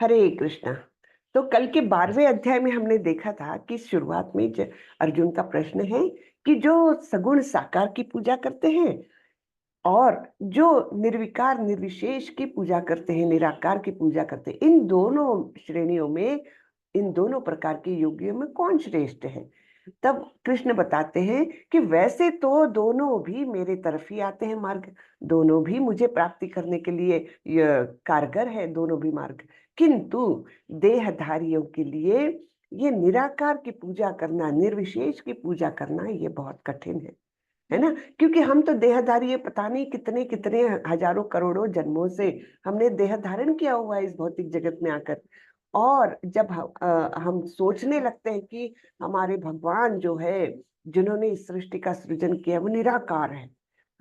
हरे कृष्णा। तो कल के 12वें अध्याय में हमने देखा था कि शुरुआत में अर्जुन का प्रश्न है कि जो सगुण साकार की पूजा करते हैं और जो निर्विकार निर्विशेष की पूजा करते हैं, निराकार की पूजा करते हैं, इन दोनों श्रेणियों में, इन दोनों प्रकार के योगियों में कौन श्रेष्ठ है। तब कृष्ण बताते हैं कि वैसे तो दोनों भी मेरे तरफ ही आते हैं मार्ग, दोनों भी मुझे प्राप्ति करने के लिए कारगर है, दोनों भी मार्ग। किंतु देहधारियों के लिए ये निराकार की पूजा करना, निर्विशेष की पूजा करना, ये बहुत कठिन है ना। क्योंकि हम तो देहधारी है, पता नहीं कितने कितने हजारों करोड़ों जन्मों से हमने देह धारण किया हुआ है इस भौतिक जगत में आकर। और जब हम सोचने लगते हैं कि हमारे भगवान जो है, जिन्होंने इस सृष्टि का सृजन किया, वो निराकार है,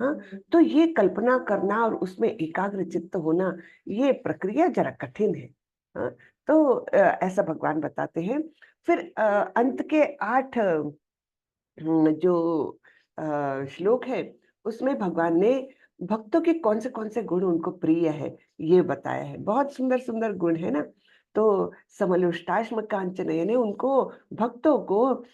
हाँ, तो ये कल्पना करना और उसमें एकाग्र चित्त होना, ये प्रक्रिया जरा कठिन है। हाँ, तो ऐसा भगवान बताते हैं। फिर अंत के 8 जो श्लोक है, उसमें भगवान ने भक्तों के कौन से गुण उनको प्रिय है ये बताया है। बहुत सुंदर सुंदर गुण है ना। तो समलोष्टाश्म कांचनयने, उनको भक्तों को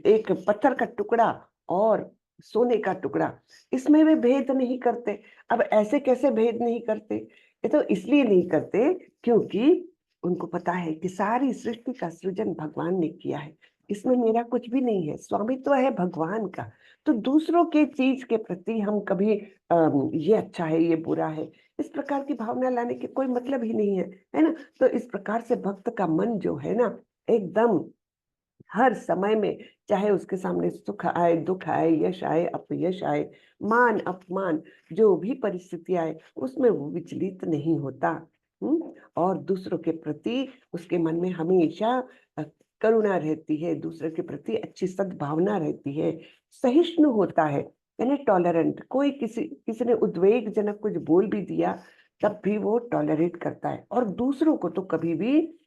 एक पत्थर का टुकड़ा और सोने का टुकड़ा, इसमें वे भेद नहीं करते। अब ऐसे कैसे भेद नहीं करते? ये तो इसलिए नहीं करते क्योंकि उनको पता है कि सारी सृष्टि का सृजन भगवान ने किया है, इसमें मेरा कुछ भी नहीं है, स्वामित्व है भगवान का। तो दूसरों के चीज के प्रति हम कभी ये अच्छा है ये बुरा है, इस प्रकार की भावना लाने के कोई मतलब ही नहीं है ना। तो इस प्रकार से भक्त का मन जो है ना, एकदम हर समय में, चाहे उसके सामने सुख आए, दुख आए, यश आए, अपयश आए, मान अपमान, जो भी परिस्थिति आए, उसमें वो विचलित नहीं होता। और दूसरों के प्रति उसके मन में हमेशा करुणा रहती है, दूसरे के प्रति अच्छी सद्भावना रहती है, सहिष्णु होता है, यानी टॉलरेंट। कोई किसी ने उद्वेगजनक कुछ बोल भी दिया, तब भी वो टॉलरेट करता है। और दूसरों को तो कभी भी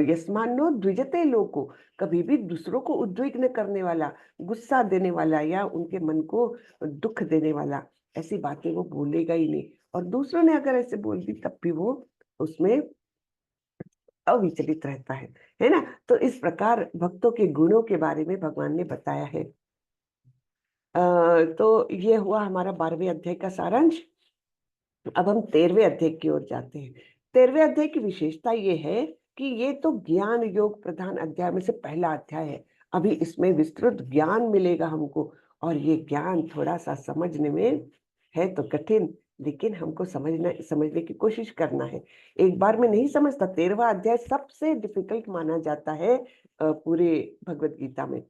यस्मान्नो द्विजते लोको, कभी भी दूसरों को उद्विग्न करने वाला, गुस्सा देने वाला या उनके मन को दुख देने वाला, ऐसी बातें वो बोलेगा ही नहीं। और दूसरों ने अगर ऐसे बोल दी तब भी वो उसमें अविचलित रहता है ना। तो इस प्रकार भक्तों के गुणों के बारे में भगवान ने बताया है। तो ये हुआ हमारा 12वें अध्याय का सारांश। अब हम 13वें अध्याय की ओर जाते हैं। 13वें अध्याय की विशेषता ये है कि ये तो ज्ञान योग प्रधान अध्याय में से पहला अध्याय है। अभी इसमें विस्तृत ज्ञान मिलेगा हमको, और ये ज्ञान थोड़ा सा समझने में है तो कठिन, लेकिन हमको समझने की कोशिश करना है। एक बार में नहीं समझता। 13वां अध्याय सबसे डिफिकल्ट माना जाता है पूरे भगवत गीता में।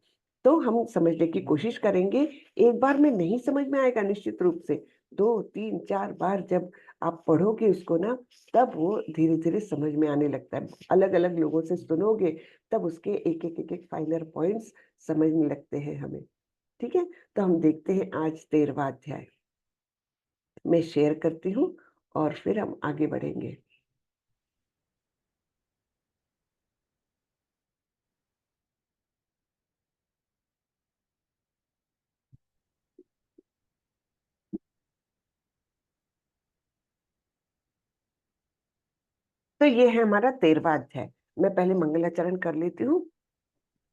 तो हम समझने की कोशिश करेंगे। एक बार में नहीं समझ में आएगा निश्चित रूप से, 2 3 4 बार जब आप पढ़ोगे उसको ना, तब वो धीरे धीरे समझ में आने लगता है। अलग अलग लोगों से सुनोगे तब उसके एक एक फाइनल पॉइंट्स समझने लगते हैं हमें। ठीक है, तो हम देखते हैं आज 13वां अध्याय। मैं शेयर करती हूँ और फिर हम आगे बढ़ेंगे। तो ये है हमारा 13वां अध्याय। मैं पहले मंगलाचरण कर लेती हूँ,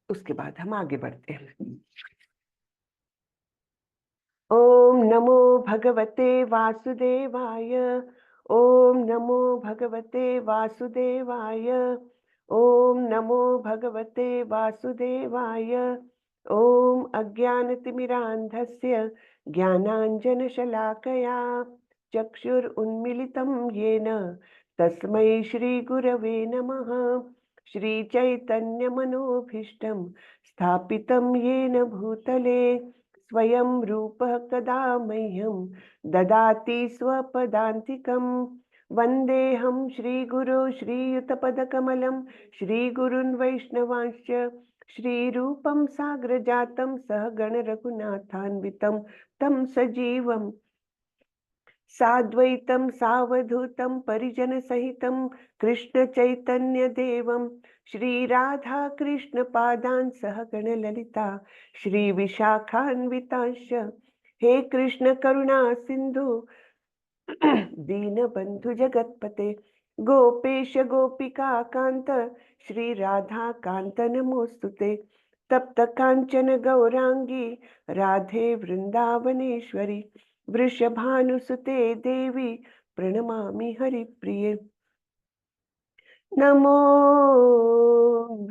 उसके बाद हम आगे बढ़ते हैं। ओम नमो भगवते वासुदेवाय। ओम नमो भगवते वासुदेवाय। ओम नमो भगवते वासुदेवाय। ओम अज्ञानतिमिरान्धस्य ज्ञानाञ्जनशलाकया चक्षुरुन्मीलितं येन तस्मै श्रीगुरवे नमः। श्रीचैतन्यमनोभीष्टं स्थापितं येन भूतले स्वयं रूपः कदा मह्यं ददाति स्वपदान्तिकं। वन्देऽहं श्रीगुरो श्रीयुतपदकमलं श्रीगुरुन् वैष्णवांश्च श्रीरूपं साग्रजातं सहगणरघुनाथान्वितं तं सजीवं साद्वैतं सावधूतं परिजनसहितं कृष्णचैतन्यदेवं श्रीराधाकृष्णपादान् सहगणललिता श्रीविशाखान्वितांश्च। हे कृष्ण करुणा सिन्धु दीनबन्धु जगत्पते गोपेश गोपिका कांत श्री राधा कांत नमोस्तुते। तप्त कांचन गौरांगी राधे वृंदावनेश्वरी। वृषभानुसुते देवी प्रणमामि हरिप्रिये। नमो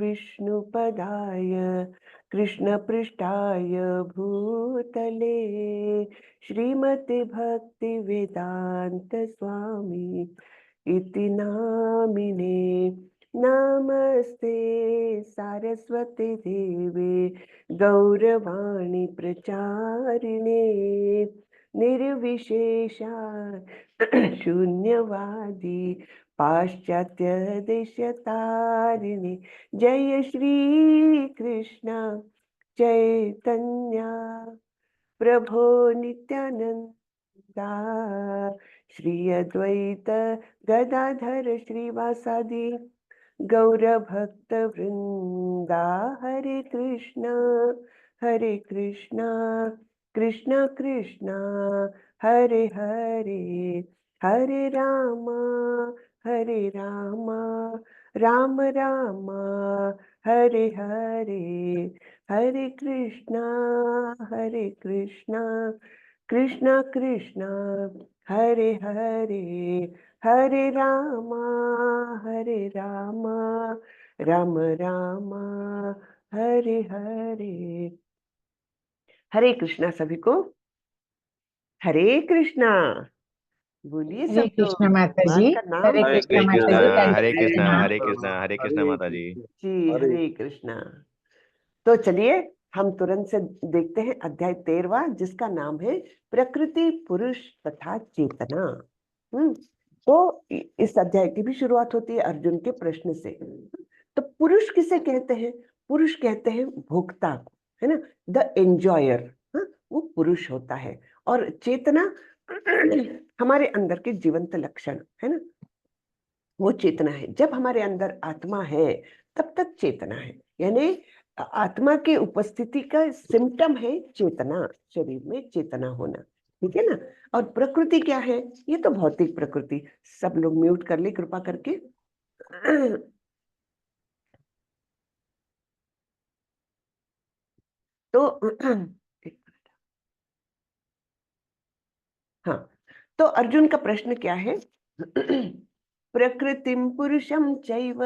विष्णुपदाय कृष्णपृष्ठाय भूतले श्रीमते भक्ति वेदांत स्वामी इति नामिने। नमस्ते सारस्वती देवे गौरवाणी प्रचारिणे निर्विशेषा शून्यवादी पाश्चात्य देशतारिणी। जय श्री कृष्ण चैतन्य प्रभो नित्यानंदा श्री अद्वैत गदाधर श्रीवासादि गौर भक्त वृंदा। हरे कृष्णा कृष्णा कृष्णा हरे हरे, हरे रामा राम रामा हरे हरे, हरे कृष्णा कृष्णा कृष्णा हरे हरे, हरे रामा राम रामा हरे हरे। हरे कृष्णा सभी को। हरे कृष्णा बोलिए हरे सब लोग। कृष्ण माता जी। भगवान का नाम हरे हरे कृष्ण कृष्णा, माता जी। हरे दंडवत कृष्णा, प्रणाम। हरे कृष्णा, हरे कृष्णा माता जी। जी हरे कृष्णा। तो चलिए हम तुरंत से देखते हैं अध्याय 13वां, जिसका नाम है प्रकृति पुरुष तथा चेतना। तो इस अध्याय की भी शुरुआत होती है अर्जुन के प्रश्न से। तो पुरुष किसे कहते हैं? पुरुष कहते हैं भोक्ता को, है ना, द एंजॉयर, वो पुरुष होता है। और चेतना हमारे अंदर के जीवंत लक्षण है ना, वो चेतना है। जब हमारे अंदर आत्मा है तब तक चेतना है, यानी आत्मा की उपस्थिति का सिम्टम है चेतना, शरीर में चेतना होना। ठीक है ना। और प्रकृति क्या है? ये तो भौतिक प्रकृति। सब लोग म्यूट कर ले कृपा करके। तो हाँ, तो अर्जुन का प्रश्न क्या है? प्रकृतिम पुरुषम चैव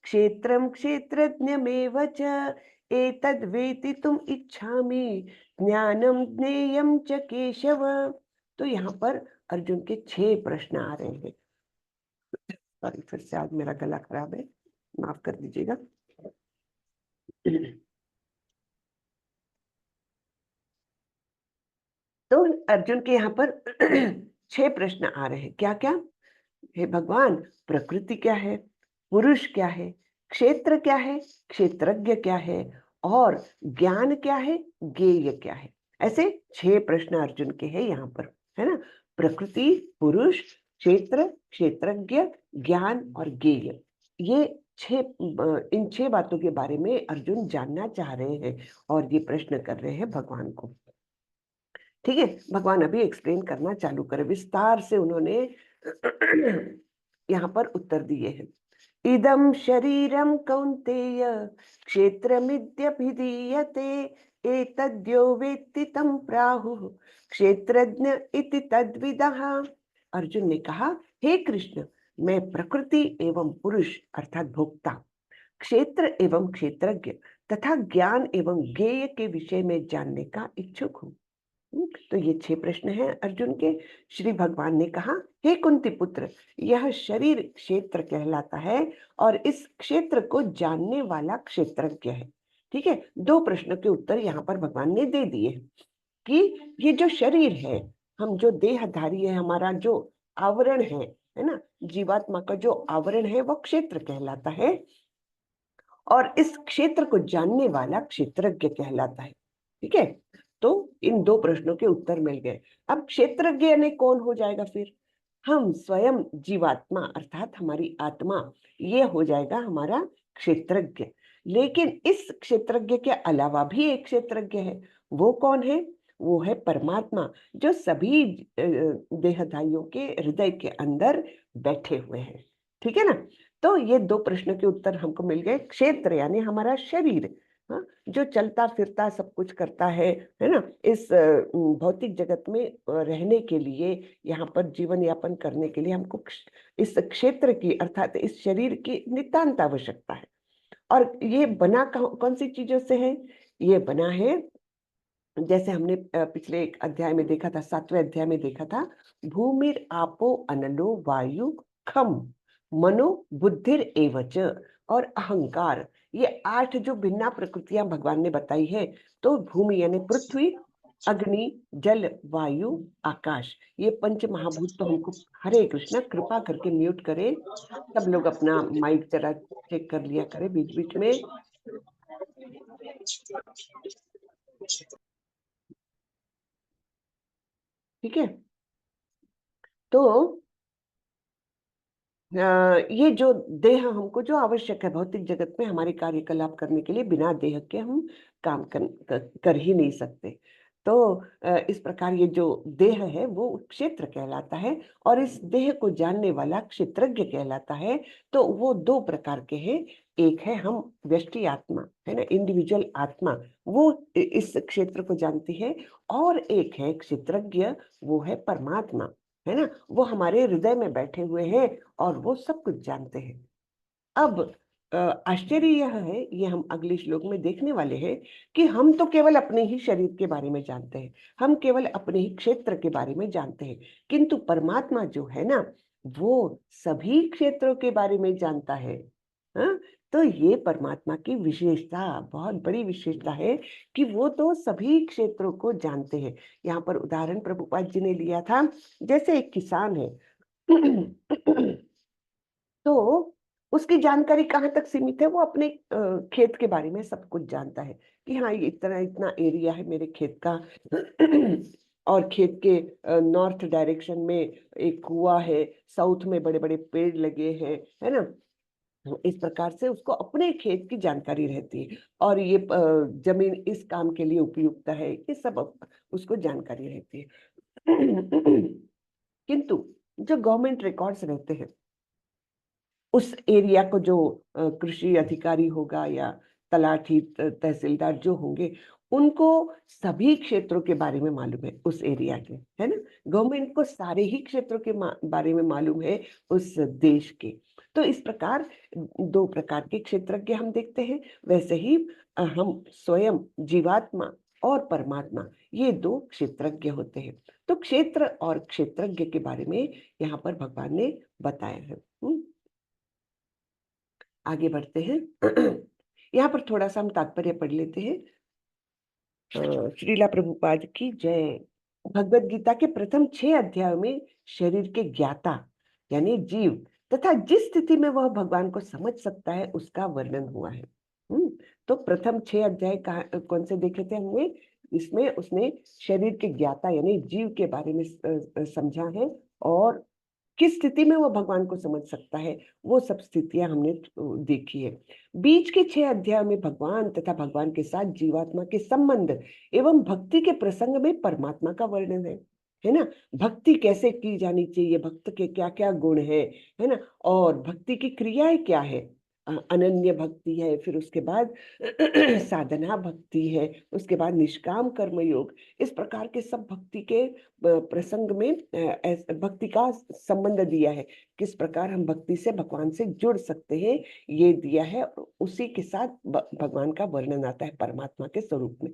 क्षेत्रम क्षेत्रज्ञमेव च एतद् वेदितुम इच्छामि ज्ञानम ज्ञेयम च केशव। तो यहाँ पर अर्जुन के 6 प्रश्न आ रहे हैं। सॉरी, फिर से आज मेरा गला खराब है, माफ कर दीजिएगा। तो अर्जुन के यहाँ पर 6 प्रश्न आ रहे हैं। क्या क्या? हे भगवान, प्रकृति क्या है, पुरुष क्या है, क्षेत्र क्या है, क्षेत्रज्ञ क्या है, और ज्ञान क्या है, ज्ञेय क्या है। ऐसे 6 प्रश्न अर्जुन के हैं यहाँ पर, है ना। प्रकृति, पुरुष, क्षेत्र, क्षेत्रज्ञ, ज्ञान और ज्ञेय, ये 6 इन 6 बातों के बारे में अर्जुन जानना चाह रहे हैं और ये प्रश्न कर रहे हैं भगवान को। ठीक है, भगवान अभी एक्सप्लेन करना चालू करे, विस्तार से उन्होंने यहाँ पर उत्तर दिए हैं। इदम शरीरम कौन्तेय क्षेत्रमित्यभिधीयते एतद्यो वेत्ति तं प्राहुः क्षेत्रज्ञ इति तद्विदः। अर्जुन ने कहा, हे कृष्ण, मैं प्रकृति एवं पुरुष अर्थात भोक्ता, क्षेत्र एवं क्षेत्रज्ञ तथा ज्ञान एवं ज्ञेय के विषय में जानने का इच्छुक हूँ। तो ये 6 प्रश्न हैं अर्जुन के। श्री भगवान ने कहा, हे कुंती पुत्र, यह शरीर क्षेत्र कहलाता है और इस क्षेत्र को जानने वाला क्षेत्रज्ञ है। ठीक है, 2 प्रश्नों के उत्तर यहाँ पर भगवान ने दे दिए कि ये जो शरीर है, हम जो देहधारी है, हमारा जो आवरण है ना, जीवात्मा का जो आवरण है वो क्षेत्र कहलाता है और इस क्षेत्र को जानने वाला क्षेत्रज्ञ कहलाता है। ठीक है, तो इन 2 प्रश्नों के उत्तर मिल गए। अब क्षेत्रज्ञ ने कौन हो जाएगा? फिर हम स्वयं जीवात्मा अर्थात हमारी आत्मा, ये हो जाएगा हमारा क्षेत्रज्ञ। लेकिन इस क्षेत्रज्ञ के अलावा भी एक क्षेत्रज्ञ है। वो कौन है? वो है परमात्मा, जो सभी देहधारियों के हृदय के अंदर बैठे हुए हैं। ठीक है ना। तो ये दो प्रश्न के उत्तर हमको मिल गए। क्षेत्र यानी हमारा शरीर, हाँ, जो चलता फिरता सब कुछ करता है ना, इस भौतिक जगत में रहने के लिए, यहाँ पर जीवन यापन करने के लिए हमको इस क्षेत्र की अर्थात इस शरीर की नितांत आवश्यकता है। और ये बना कौन सी चीजों से है? ये बना है, जैसे हमने पिछले एक अध्याय में देखा था, 7वें अध्याय में देखा था, भूमिर आपो अनलो वायु खम मनो बुद्धिर एवच और अहंकार। ये 8 जो भिन्न प्रकृतियां भगवान ने बताई है। तो भूमि यानी पृथ्वी, अग्नि, जल, वायु, आकाश, ये पंच महाभूत तो हमको, हरे कृष्णा, कृपा करके म्यूट करें सब लोग, अपना माइक जरा चेक कर लिया करें बीच बीच में। ठीक है। तो ये जो देह हमको जो आवश्यक है भौतिक जगत में हमारे कार्यकलाप करने के लिए, बिना देह के हम काम कर ही नहीं सकते। तो इस प्रकार ये जो देह है वो क्षेत्र कहलाता है, और इस देह को जानने वाला क्षेत्रज्ञ कहलाता है। तो वो दो प्रकार के हैं। एक है हम व्यष्टि आत्मा, है ना, इंडिविजुअल आत्मा, वो इस क्षेत्र को जानती है। और एक है क्षेत्रज्ञ, वो है परमात्मा, है ना, वो हमारे हृदय में बैठे हुए हैं और वो सब कुछ जानते हैं। अब आश्चर्य यह है, ये हम अगले श्लोक में देखने वाले हैं, कि हम तो केवल अपने ही शरीर के बारे में जानते हैं, हम केवल अपने ही क्षेत्र के बारे में जानते हैं, किंतु परमात्मा जो है ना, वो सभी क्षेत्रों के बारे में जानता है। हाँ? तो ये परमात्मा की विशेषता, बहुत बड़ी विशेषता है, कि वो तो सभी क्षेत्रों को जानते हैं। यहाँ पर उदाहरण प्रभुपाद जी ने लिया था, जैसे एक किसान है तो उसकी जानकारी कहाँ तक सीमित है? वो अपने खेत के बारे में सब कुछ जानता है, कि हाँ ये इतना इतना एरिया है मेरे खेत का और खेत के नॉर्थ डायरेक्शन में एक कुआं है, साउथ में बड़े बड़े पेड़ लगे हैं, है ना। इस प्रकार से उसको अपने खेत की जानकारी रहती है, और ये जमीन इस काम के लिए उपयुक्त है, ये सब उसको जानकारी रहती है। किंतु जो गवर्नमेंट रिकॉर्ड्स रहते हैं, उस एरिया को जो कृषि अधिकारी होगा या तलाठी तहसीलदार जो होंगे, उनको सभी क्षेत्रों के बारे में मालूम है उस एरिया के, है ना। गवर्नमेंट को सारे ही क्षेत्रों के बारे में मालूम है उस देश के। तो इस प्रकार दो प्रकार के क्षेत्रज्ञ हम देखते हैं। वैसे ही हम स्वयं जीवात्मा और परमात्मा, ये दो क्षेत्रज्ञ होते हैं। तो क्षेत्र और क्षेत्रज्ञ के बारे में यहाँ पर भगवान ने बताया है। आगे बढ़ते हैं। यहाँ पर थोड़ा सा हम तात्पर्य पढ़ लेते हैं। श्रीला प्रभुपाद की जय। भगवत गीता के प्रथम 6 अध्यायों में शरीर के ज्ञाता यानी जीव तथा जिस स्थिति में वह भगवान को समझ सकता है उसका वर्णन हुआ है। तो प्रथम 6 अध्याय कौन से देखे थे हमने? इसमें उसने शरीर के ज्ञाता यानी जीव के बारे में समझा है, और किस स्थिति में वो भगवान को समझ सकता है, वो सब स्थितियां हमने देखी है। बीच के 6 अध्याय में भगवान तथा भगवान के साथ जीवात्मा के संबंध एवं भक्ति के प्रसंग में परमात्मा का वर्णन है ना। भक्ति कैसे की जानी चाहिए, भक्त के क्या क्या गुण है ना, और भक्ति की क्रियाएं क्या है। अनन्य भक्ति है, फिर उसके बाद साधना भक्ति है, उसके बाद निष्काम कर्म योग। इस प्रकार के सब भक्ति के प्रसंग में भक्ति का संबंध दिया है, किस प्रकार हम भक्ति से भगवान से जुड़ सकते हैं, ये दिया है। उसी के साथ भगवान का वर्णन आता है परमात्मा के स्वरूप में।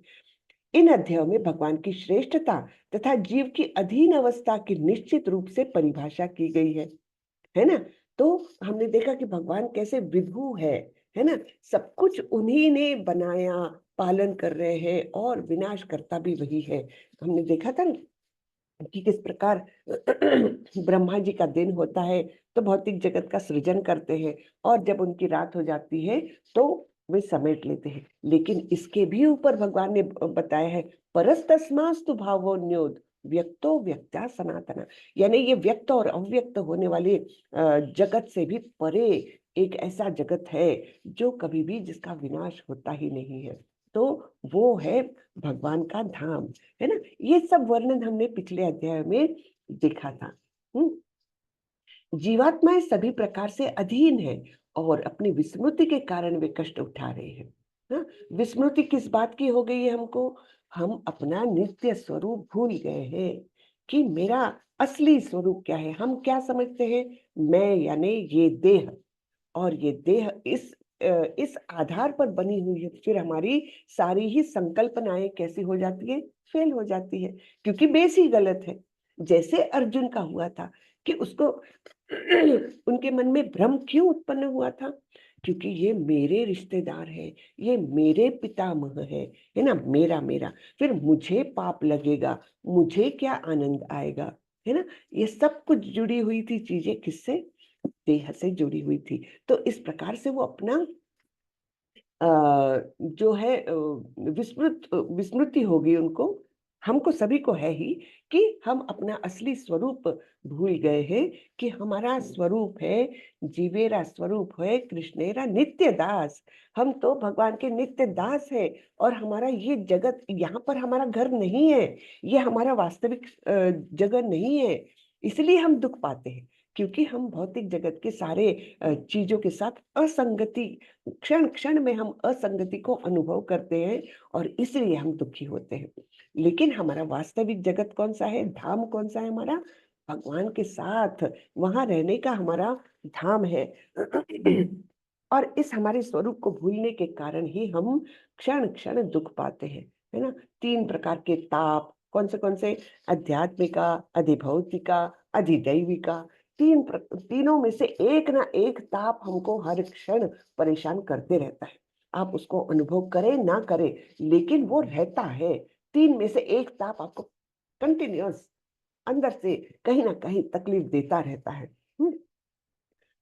इन अध्यायों में भगवान की श्रेष्ठता तथा जीव की अधीन अवस्था की निश्चित रूप से परिभाषा की गई है ना। तो हमने देखा कि भगवान कैसे विभु है ना, सब कुछ उन्हीं ने बनाया, पालन कर रहे हैं, और विनाश करता भी वही है। हमने देखा था कि किस प्रकार ब्रह्मा जी का दिन होता है तो भौतिक जगत का सृजन करते हैं, और जब उनकी रात हो जाती है तो वे समेट लेते हैं। लेकिन इसके भी ऊपर भगवान ने बताया है, परस्तस्मास्तु भावोन्योद व्यक्तो व्यक्ता सनातना, यानी ये व्यक्त और अव्यक्त होने वाले जगत से भी परे एक ऐसा जगत है जो कभी भी जिसका विनाश होता ही नहीं है। तो वो है भगवान का धाम, है ना। ये सब वर्णन हमने पिछले अध्याय में देखा था। जीवात्माएं सभी प्रकार से अधीन है और अपनी विस्मृति के कारण वे कष्ट उठा रहे हैं। हाँ? विस्मृति किस बात की हो गई है हमको? हम अपना नित्य स्वरूप भूल गए हैं कि मेरा असली स्वरूप क्या है। हम क्या समझते हैं? मैं यानी ये देह, और ये देह इस आधार पर बनी हुई है। फिर हमारी सारी ही संकल्पनाएं कैसी हो जाती है? फेल हो जाती है, क्योंकि बेस ही गलत है। जैसे अर्जुन का हुआ था कि उसको उनके मन में भ्रम क्यों उत्पन्न हुआ था? क्योंकि ये मेरे रिश्तेदार है, ये मेरे पितामह है ना, मेरा मेरा, फिर मुझे पाप लगेगा, मुझे क्या आनंद आएगा, है ना। ये सब कुछ जुड़ी हुई थी चीजें, किससे? देह से जुड़ी हुई थी। तो इस प्रकार से वो अपना जो है विस्मृति होगी उनको, हमको सभी को है ही, कि हम अपना असली स्वरूप भूल गए हैं, कि हमारा स्वरूप है, जीवेरा स्वरूप है कृष्णेरा नित्य दास। हम तो भगवान के नित्य दास है, और हमारा ये जगत, यहाँ पर हमारा घर नहीं है, ये हमारा वास्तविक जगह नहीं है। इसलिए हम दुख पाते हैं, क्योंकि हम भौतिक जगत के सारे चीजों के साथ असंगति, क्षण क्षण में हम असंगति को अनुभव करते हैं, और इसलिए हम दुखी होते हैं। लेकिन हमारा वास्तविक जगत कौन सा है? धाम कौन सा है हमारा? भगवान के साथ वहां रहने का हमारा धाम है। और इस हमारे स्वरूप को भूलने के कारण ही हम क्षण क्षण दुख पाते हैं, है ना। तीन प्रकार के ताप कौन से? अध्यात्मिका, अधिभौतिका, अधिदैविका। तीनों में से एक ना एक ताप हमको हर क्षण परेशान करते रहता है। आप उसको अनुभव करें ना करें, लेकिन वो रहता है। तीन में से एक ताप आपको कंटिन्यूअस अंदर से कहीं ना कहीं तकलीफ देता रहता है।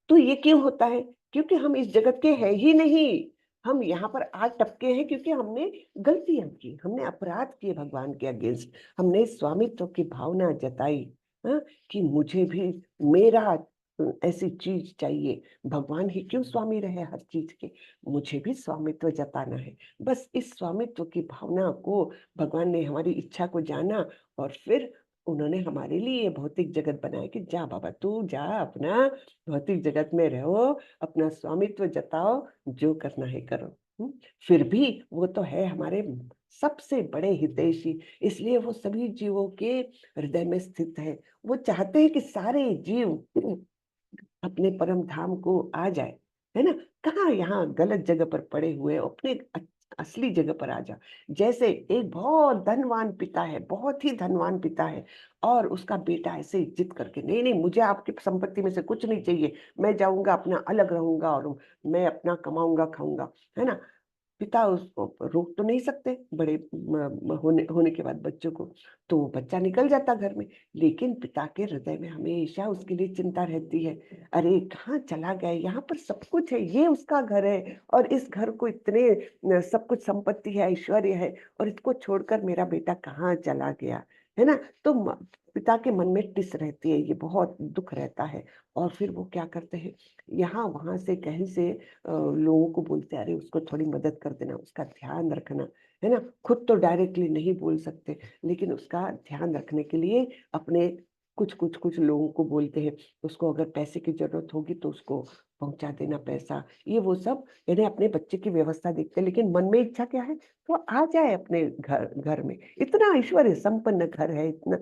तो ये क्यों होता है? क्योंकि हम इस जगत के हैं ही नहीं। हम यहाँ पर आज टपके हैं क्योंकि हमने गलतियां की, हमने अपराध किए भगवान के अगेंस्ट, हमने स्वामित्व की भावना जताई, हाँ, कि मुझे भी मेरा ऐसी चीज चाहिए। भगवान ही क्यों स्वामी रहे हर चीज के? मुझे भी स्वामित्व जताना है। बस इस स्वामित्व की भावना को भगवान ने, हमारी इच्छा को जाना, और फिर उन्होंने हमारे लिए भौतिक जगत बनाया कि जा बाबा तू जा, अपना भौतिक जगत में रहो, अपना स्वामित्व जताओ, जो करना है करो। फिर भी वो तो है हमारे सबसे बड़े हितैषी, इसलिए वो सभी जीवों के हृदय में स्थित है। वो चाहते हैं कि सारे जीव अपने परम धाम को आ जाए, है ना। कहाँ यहाँ गलत जगह पर पड़े हुए, अपने असली जगह पर आ जा। जैसे एक बहुत धनवान पिता है, बहुत ही धनवान पिता है, और उसका बेटा ऐसे जिद करके, नहीं नहीं मुझे आपकी संपत्ति में से कुछ नहीं चाहिए, मैं जाऊंगा अपना अलग रहूंगा, और मैं अपना कमाऊंगा खाऊंगा, है ना। पिता उसको रोक तो नहीं सकते, बड़े होने के बाद बच्चों को, तो वो बच्चा निकल जाता घर में। लेकिन पिता के हृदय में हमेशा उसके लिए चिंता रहती है, अरे कहाँ चला गया, यहाँ पर सब कुछ है, ये उसका घर है, और इस घर को इतने सब कुछ संपत्ति है, ऐश्वर्य है, और इसको छोड़कर मेरा बेटा कहाँ चला गया, है ना। तो पिता के मन में टिस रहती है, ये बहुत दुख रहता है। और फिर वो क्या करते हैं, यहाँ वहां से कहीं से लोगों को बोलते हैं, अरे उसको थोड़ी मदद कर देना, उसका ध्यान रखना, है ना। खुद तो डायरेक्टली नहीं बोल सकते, लेकिन उसका ध्यान रखने के लिए अपने कुछ लोगों को बोलते हैं। उसको अगर पैसे की जरूरत होगी तो उसको पहुंचा देना पैसा, ये वो सब, यानी अपने बच्चे की व्यवस्था देखते हैं। लेकिन मन में इच्छा क्या है? तो आ जाए अपने घर घर में, इतना ऐश्वर्य संपन्न घर है, इतना,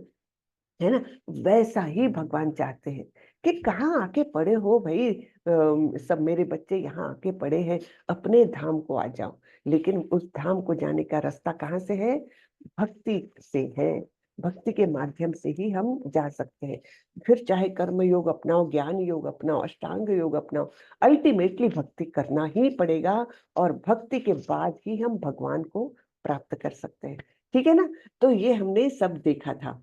है ना। वैसा ही भगवान चाहते हैं कि कहाँ आके पड़े हो भाई, सब मेरे बच्चे यहाँ आके पड़े हैं, अपने धाम को आ जाओ। लेकिन उस धाम को जाने का रास्ता कहाँ से है? भक्ति से है। भक्ति के माध्यम से ही हम जा सकते हैं। फिर चाहे कर्म योग अपनाओ, ज्ञान योग अपनाओ, अष्टांग योग अपनाओ, अल्टीमेटली भक्ति करना ही पड़ेगा, और भक्ति के बाद ही हम भगवान को प्राप्त कर सकते हैं। ठीक है ना। तो ये हमने सब देखा था।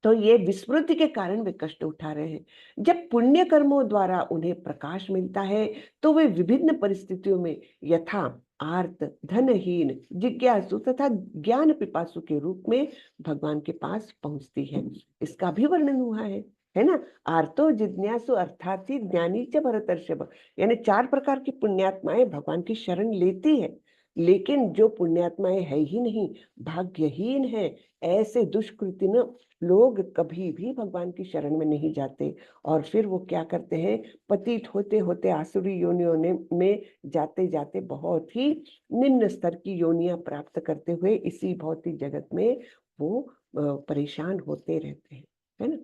तो ये विस्मृति के कारण वे कष्ट उठा रहे हैं। जब पुण्य कर्मों द्वारा उन्हें प्रकाश मिलता है, तो वे विभिन्न परिस्थितियों में यथा आर्त, धनहीन, जिज्ञासु तथा ज्ञान पिपासु के रूप में भगवान के पास पहुंचती है। इसका भी वर्णन हुआ है ना। आर्तो जिज्ञासु अर्थात ही ज्ञानी च भरतर्षभ, यानी चार प्रकार की पुण्यात्माएं भगवान की शरण लेती है। लेकिन जो पुण्यात्माएं है ही नहीं, भाग्यहीन है, ऐसे दुष्कृति न लोग कभी भी भगवान की शरण में नहीं जाते, और फिर वो क्या करते हैं, पतित होते होते आसुरी योनियों में जाते जाते बहुत ही निम्न स्तर की योनियां प्राप्त करते हुए इसी भौतिक जगत में वो परेशान होते रहते हैं, है ना।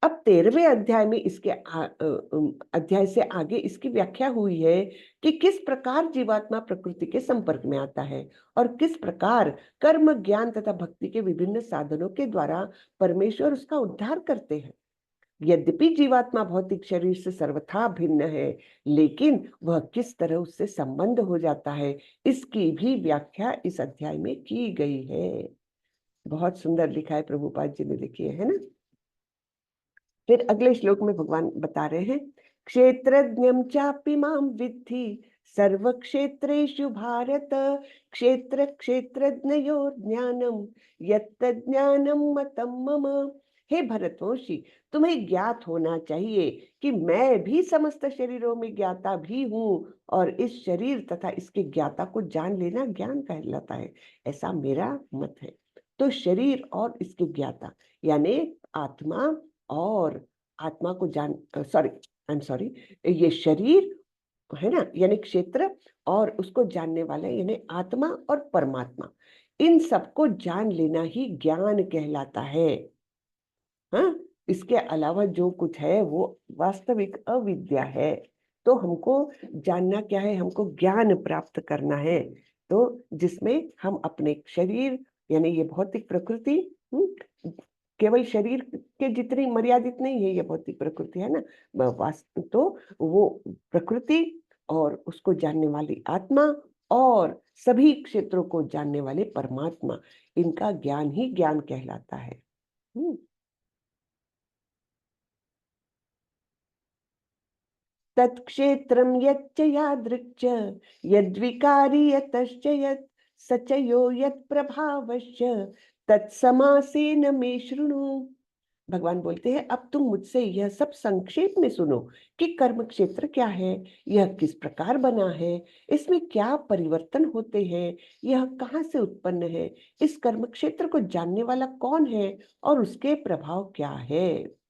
अब 13वें अध्याय में अध्याय से आगे इसकी व्याख्या हुई है कि किस प्रकार जीवात्मा प्रकृति के संपर्क में आता है और किस प्रकार कर्म, ज्ञान तथा भक्ति के विभिन्न साधनों के द्वारा परमेश्वर उसका उद्धार करते हैं। यद्यपि जीवात्मा भौतिक शरीर से सर्वथा भिन्न है, लेकिन वह किस तरह उससे संबंध हो जाता है, इसकी भी व्याख्या इस अध्याय में की गई है। बहुत सुंदर लिखा है, प्रभुपाद जी ने लिखी है ना। फिर अगले श्लोक में भगवान बता रहे हैं, क्षेत्रज्ञं चापि मां विद्धि सर्व क्षेत्रेषु भारत, क्षेत्र क्षेत्रज्ञयोर ज्ञानम यत्तज्ज्ञानम मतम मम। हे भरतवंशी, तुम्हें ज्ञात होना चाहिए कि मैं भी समस्त शरीरों में ज्ञाता भी हूँ, और इस शरीर तथा इसके ज्ञाता को जान लेना ज्ञान कहलाता है, ऐसा मेरा मत है। तो शरीर और इसके ज्ञाता यानी आत्मा, और आत्मा को जान सॉरी आई एम सॉरी ये शरीर है ना, यानी क्षेत्र, और उसको जानने वाला यानी आत्मा और परमात्मा, इन सबको जान लेना ही ज्ञान कहलाता है। हाँ, इसके अलावा जो कुछ है वो वास्तविक अविद्या है। तो हमको जानना क्या है, हमको ज्ञान प्राप्त करना है, तो जिसमें हम अपने शरीर यानी ये भौतिक प्रकृति, केवल शरीर के जितनी मर्यादित नहीं है ये भौतिक प्रकृति, है ना, वास्तव तो वो प्रकृति और उसको जानने वाली आत्मा और सभी क्षेत्रों को जानने वाले परमात्मा, इनका ज्ञान ही ज्ञान कहलाता है। तत्क्षेत्रम यच्च यादृक् यद्विकारी यतश्च यत् स च यो यत्प्रभावश्च तत्समासेन मे शृणु। भगवान बोलते हैं, अब तुम मुझसे यह सब संक्षेप में सुनो कि कर्म क्षेत्र क्या है, यह किस प्रकार बना है, इसमें क्या परिवर्तन होते हैं, यह कहाँ से उत्पन्न है, इस कर्म क्षेत्र को जानने वाला कौन है और उसके प्रभाव क्या है।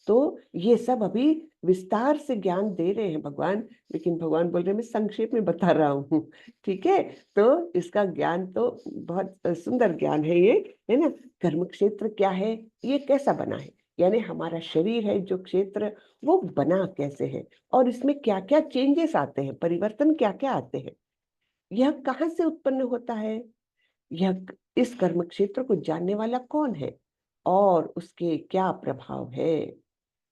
तो ये सब अभी विस्तार से ज्ञान दे रहे हैं भगवान, लेकिन भगवान बोल रहे हैं मैं संक्षेप में बता रहा हूँ। ठीक है, तो इसका ज्ञान तो बहुत सुंदर ज्ञान है ये, है ना। कर्म क्षेत्र क्या है, ये कैसा बना है, यानी हमारा शरीर है जो क्षेत्र, वो बना कैसे है और इसमें क्या क्या चेंजेस आते हैं, परिवर्तन क्या क्या आते हैं, यह कहाँ से उत्पन्न होता है, यह इस कर्म क्षेत्र को जानने वाला कौन है और उसके क्या प्रभाव है।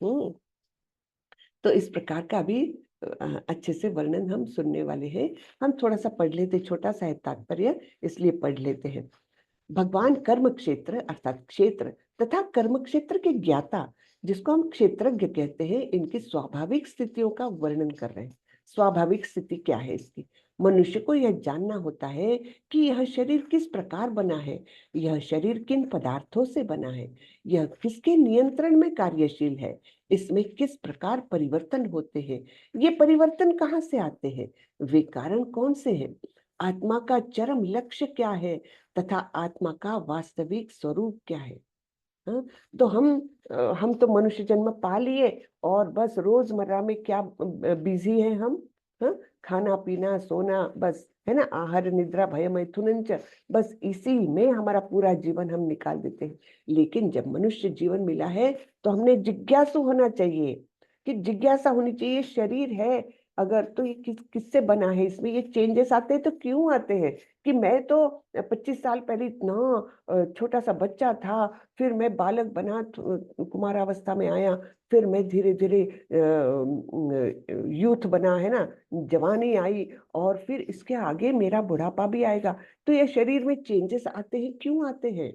हम्म तो इस प्रकार का भी अच्छे से वर्णन हम सुनने वाले हैं। हम थोड़ा सा पढ़ लेते, छोटा सा है तात्पर्य, इसलिए पढ़ लेते हैं। भगवान कर्म क्षेत्र अर्थात क्षेत्र तथा कर्म क्षेत्र के ज्ञाता, जिसको हम क्षेत्रज्ञ कहते हैं, इनकी स्वाभाविक स्थितियों का वर्णन कर रहे हैं। स्वाभाविक स्थिति क्या है इसकी, मनुष्य को यह जानना होता है कि यह शरीर किस प्रकार बना है, यह शरीर किन पदार्थों से बना है, यह किसके नियंत्रण में कार्यशील है, इसमें किस प्रकार परिवर्तन होते हैं, ये परिवर्तन कहाँ से आते हैं, वे कारण कौन से हैं, आत्मा का चरम लक्ष्य क्या है तथा आत्मा का वास्तविक स्वरूप क्या है। हाँ? तो हम तो मनुष्य जन्म पा लिए और बस रोजमर्रा में क्या बिजी हैं हम, हाँ? खाना पीना सोना, बस, है ना, आहार निद्रा भय मैथुन च, बस इसी में हमारा पूरा जीवन हम निकाल देते हैं। लेकिन जब मनुष्य जीवन मिला है तो हमने जिज्ञासु होना चाहिए, कि जिज्ञासा होनी चाहिए, शरीर है अगर तो ये किससे बना है, इसमें ये चेंजेस आते हैं तो क्यों आते हैं, कि मैं तो 25 साल पहले इतना छोटा सा बच्चा था, फिर मैं बालक बना, कुमारावस्था में आया, फिर मैं धीरे धीरे यूथ बना, है ना, जवानी आई, और फिर इसके आगे मेरा बुढ़ापा भी आएगा। तो ये शरीर में चेंजेस आते हैं, क्यों आते हैं,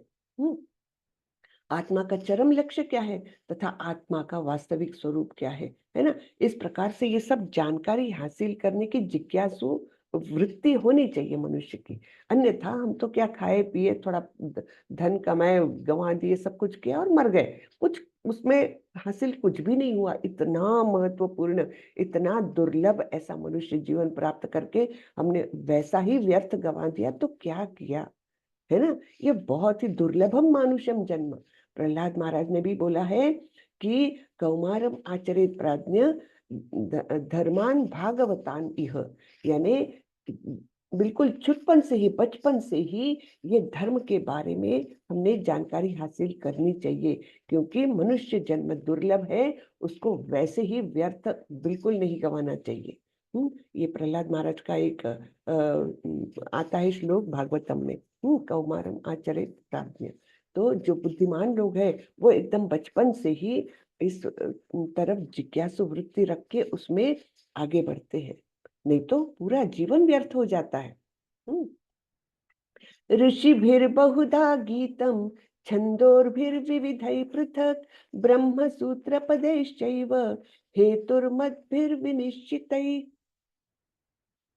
आत्मा का चरम लक्ष्य क्या है तथा आत्मा का वास्तविक स्वरूप क्या है ना। इस प्रकार से ये सब जानकारी हासिल करने की जिज्ञासु वृत्ति होनी चाहिए मनुष्य की। अन्यथा हम तो क्या, खाए पिए, थोड़ा धन कमाए, गंवा दिए, सब कुछ किया और मर गए, कुछ उसमें हासिल कुछ भी नहीं हुआ। इतना महत्वपूर्ण, इतना दुर्लभ ऐसा मनुष्य जीवन प्राप्त करके हमने वैसा ही व्यर्थ गंवा दिया, तो क्या किया, है ना। ये बहुत ही दुर्लभम मानुषम जन्म। प्रहलाद महाराज ने भी बोला है कि कौमारम आचरित प्राज्ञ धर्मान भागवतान इह, यानी बिल्कुल छुटपन से ही, बचपन से ही ये धर्म के बारे में हमने जानकारी हासिल करनी चाहिए, क्योंकि मनुष्य जन्म दुर्लभ है, उसको वैसे ही व्यर्थ बिल्कुल नहीं गंवाना चाहिए। ये प्रहलाद महाराज का एक आता है श्लोक भागवतम में, कौमारम आचरित प्राज्ञ। तो जो बुद्धिमान लोग हैं वो एकदम बचपन से ही इस तरफ जिज्ञासु वृत्ति रख के उसमें आगे बढ़ते हैं, नहीं तो पूरा जीवन व्यर्थ हो जाता है। ऋषिभिर्बहुधा गीतम छंदोर्भिर्विविधैः पृथक् ब्रह्मसूत्रपदैश्चैव हेतुर्मद्भिर्विनिश्चितैः।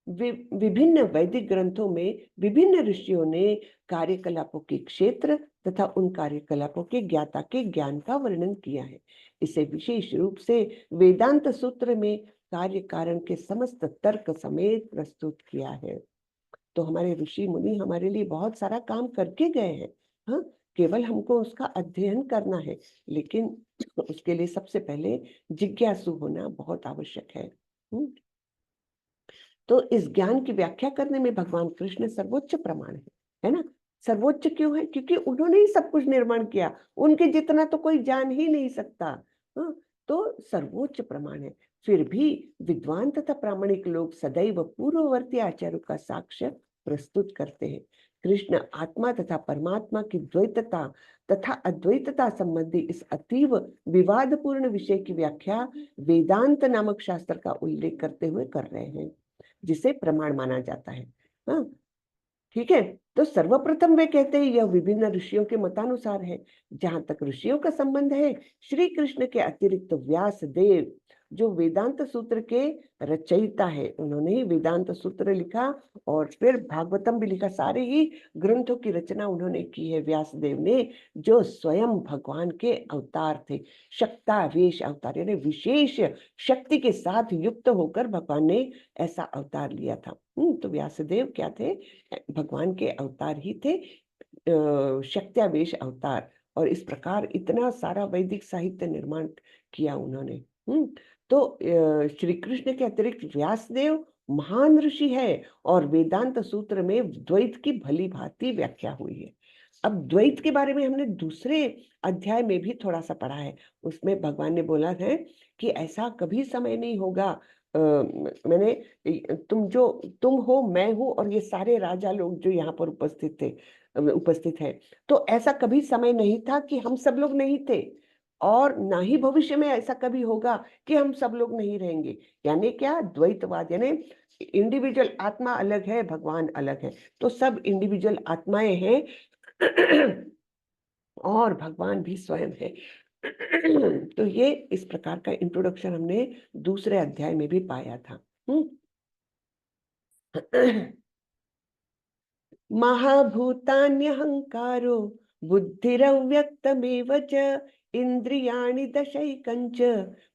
विभिन्न वैदिक ग्रंथों में विभिन्न ऋषियों ने कार्यकलापों के क्षेत्र तथा उन कार्यकलापों के ज्ञाता के ज्ञान का वर्णन किया है। इसे विशेष रूप से वेदांत सूत्र में कार्य कारण के समस्त तर्क समेत प्रस्तुत किया है। तो हमारे ऋषि मुनि हमारे लिए बहुत सारा काम करके गए हैं। हाँ, केवल हमको उसका अध्ययन करना है, लेकिन उसके लिए सबसे पहले जिज्ञासु होना बहुत आवश्यक है। तो इस ज्ञान की व्याख्या करने में भगवान कृष्ण सर्वोच्च प्रमाण है ना। सर्वोच्च क्यों है? क्योंकि उन्होंने ही सब कुछ निर्माण किया, उनके जितना तो कोई जान ही नहीं सकता। हाँ, तो सर्वोच्च प्रमाण है। फिर भी विद्वान तथा प्रामाणिक लोग सदैव पूर्ववर्ती आचार्यों का साक्ष्य प्रस्तुत करते हैं। कृष्ण आत्मा तथा परमात्मा की द्वैतता तथा अद्वैतता संबंधी इस अतीव विवादपूर्ण विषय की व्याख्या वेदांत नामक शास्त्र का उल्लेख करते हुए कर रहे हैं, जिसे प्रमाण माना जाता है। हाँ, ठीक है। तो सर्वप्रथम वे कहते हैं यह विभिन्न ऋषियों के मतानुसार है। जहां तक ऋषियों का संबंध है, श्री कृष्ण के अतिरिक्त व्यास देव जो वेदांत सूत्र के रचयिता है, उन्होंने ही वेदांत सूत्र लिखा और फिर भागवतम भी लिखा। सारे ही ग्रंथों की रचना उन्होंने की है व्यास देव ने, जो स्वयं भगवान के अवतार थे। शक्तावेश अवतार, यानी विशेष शक्ति के साथ युक्त होकर भगवान ने ऐसा अवतार लिया था। तो व्यासदेव क्या थे? भगवान के अवतार ही थे, शक्त्यावेश अवतार। और इस प्रकार इतना सारा वैदिक साहित्य निर्माण किया उन्होंने। तो श्री कृष्ण के अतिरिक्त व्यासदेव महान ऋषि है और वेदांत सूत्र में द्वैत की भली भांति व्याख्या हुई है। अब द्वैत के बारे में हमने दूसरे अध्याय में भी थोड़ा सा पढ़ा है। उसमें भगवान ने बोला है कि ऐसा कभी समय नहीं होगा, मैंने तुम हो, मैं हूं और ये सारे राजा लोग जो यहाँ पर उपस्थित थे, उपस्थित है, तो ऐसा कभी समय नहीं था कि हम सब लोग नहीं थे, और ना ही भविष्य में ऐसा कभी होगा कि हम सब लोग नहीं रहेंगे। यानी क्या? द्वैतवाद, यानी इंडिविजुअल आत्मा अलग है, भगवान अलग है, तो सब इंडिविजुअल आत्माएं हैं और भगवान भी स्वयं है। तो ये इस प्रकार का इंट्रोडक्शन हमने दूसरे अध्याय में भी पाया था। महाभूतान्यहंकारो बुद्धिरव्यक्तमेव च इंद्रियाणि दशैकञ्च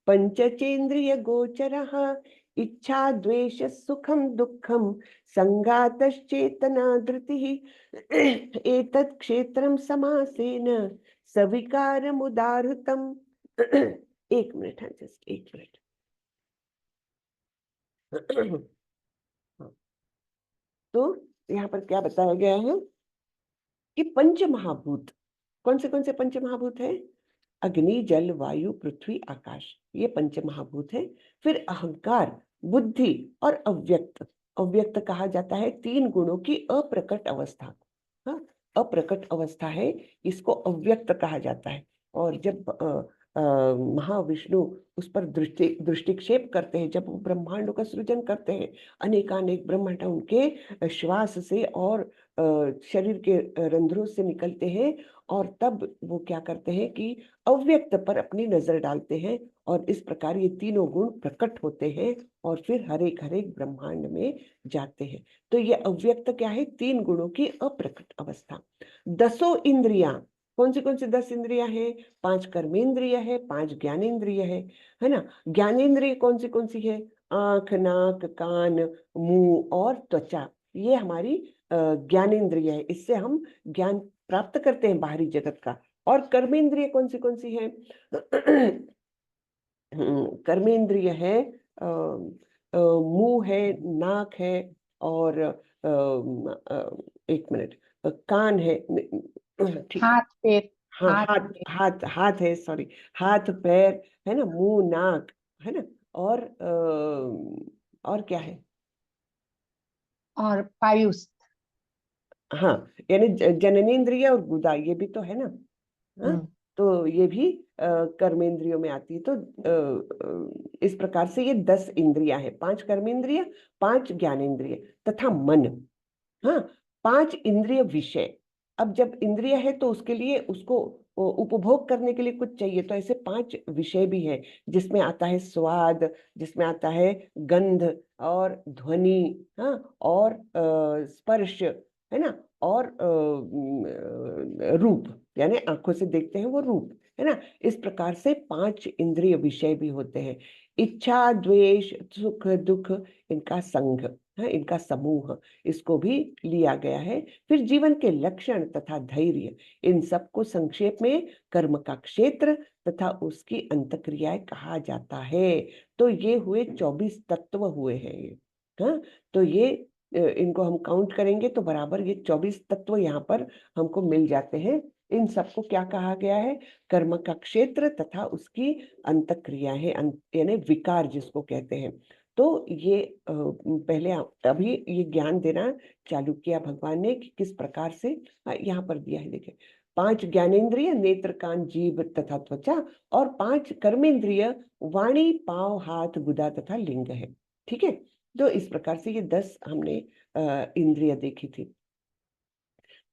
पंचचेन्द्रिय गोचरः इच्छा द्वेष सुखम दुःखम संघातश्चेतना धृतिः एतत् क्षेत्रं समासेन सविकारमुदाहृतम्। एक मिनट है, जस्ट एक मिनट। तो यहाँ पर क्या बताया गया है कि पंच महाभूत, कौन से पंच महाभूत है? अग्नि, जल, वायु, पृथ्वी, आकाश, ये पंच महाभूत है। फिर अहंकार, बुद्धि और अव्यक्त। अव्यक्त कहा जाता है तीन गुणों की अप्रकट अवस्था। हाँ, अप्रकट अवस्था है, इसको अव्यक्त कहा जाता है। और जब महाविष्णु उस पर दृष्टिक्षेप करते हैं, जब वो ब्रह्मांडों का सृजन करते हैं, अनेकानेक ब्रह्मांड उनके श्वास से और शरीर के रंध्रों से निकलते हैं, और तब वो क्या करते हैं कि अव्यक्त पर अपनी नजर डालते हैं, और इस प्रकार ये तीनों गुण प्रकट होते हैं और फिर हरेक हरेक ब्रह्मांड में जाते हैं। तो ये अव्यक्त क्या है? तीन गुणों की अप्रकट अवस्था। दसों इंद्रियां, कौन सी 10 इंद्रियां हैं? 5 कर्मेंद्रिय है, 5 ज्ञानेंद्रिय है ना? ज्ञानेंद्रिय कौन सी है? आंख, नाक, कान, मुंह और त्वचा, ये हमारी ज्ञानेंद्रिय है। इससे हम ज्ञान प्राप्त करते हैं बाहरी जगत का। और कर्मेंद्रिय कौन सी है? कर्मेंद्रिय है, मुंह है, नाक है, और एक मिनट, कान है, ठीक है, हाथ पैर। हाँ, हाथ हाथ, पैर हाथ है, सॉरी, हाथ पैर है ना, मुंह नाक है ना, और क्या है? और पायुस। हाँ, यानी जननेंद्रिय और गुदा, ये भी तो है ना। हाँ, हम्म। तो ये भी कर्मेंद्रियों में आती है। तो इस प्रकार से ये 10 इंद्रियां हैं, 5 कर्मेंद्रिय, 5 ज्ञानेंद्रिय तथा मन। हाँ, 5 इंद्रिय विषय। अब जब इंद्रिय है तो उसके लिए उसको उपभोग करने के लिए कुछ चाहिए, तो ऐसे 5 विषय भी है, जिसमें आता है स्वाद, जिसमें आता है गंध और ध्वनि, हाँ, और स्पर्श, है ना, और रूप, यानी आंखों से देखते हैं वो रूप, है ना। इस प्रकार से 5 इंद्रिय विषय भी होते हैं। इच्छा, द्वेष, सुख, दुख, इनका संघ है, इनका समूह, इसको भी लिया गया है। फिर जीवन के लक्षण तथा धैर्य, इन सबको संक्षेप में कर्म का क्षेत्र तथा उसकी अंतक्रियाएं कहा जाता है। तो ये हुए 24 तत्व हुए हैं ये। हाँ, तो ये इनको हम काउंट करेंगे तो बराबर ये 24 तत्व यहाँ पर हमको मिल जाते हैं। इन सबको क्या कहा गया है? कर्म का क्षेत्र तथा उसकी अंतक्रियाएं, यानी विकार जिसको कहते हैं। तो ये पहले अभी ये ज्ञान देना चालू किया भगवान ने कि किस प्रकार से। यहाँ पर दिया है, देखिए, 5 ज्ञानेंद्रिय, नेत्र, कान, जीभ तथा त्वचा, और 5 कर्मेंद्रिय, वाणी, पांव, हाथ, गुदा तथा लिंग है। ठीक है, तो इस प्रकार से ये 10 हमने इंद्रिय देखी थी।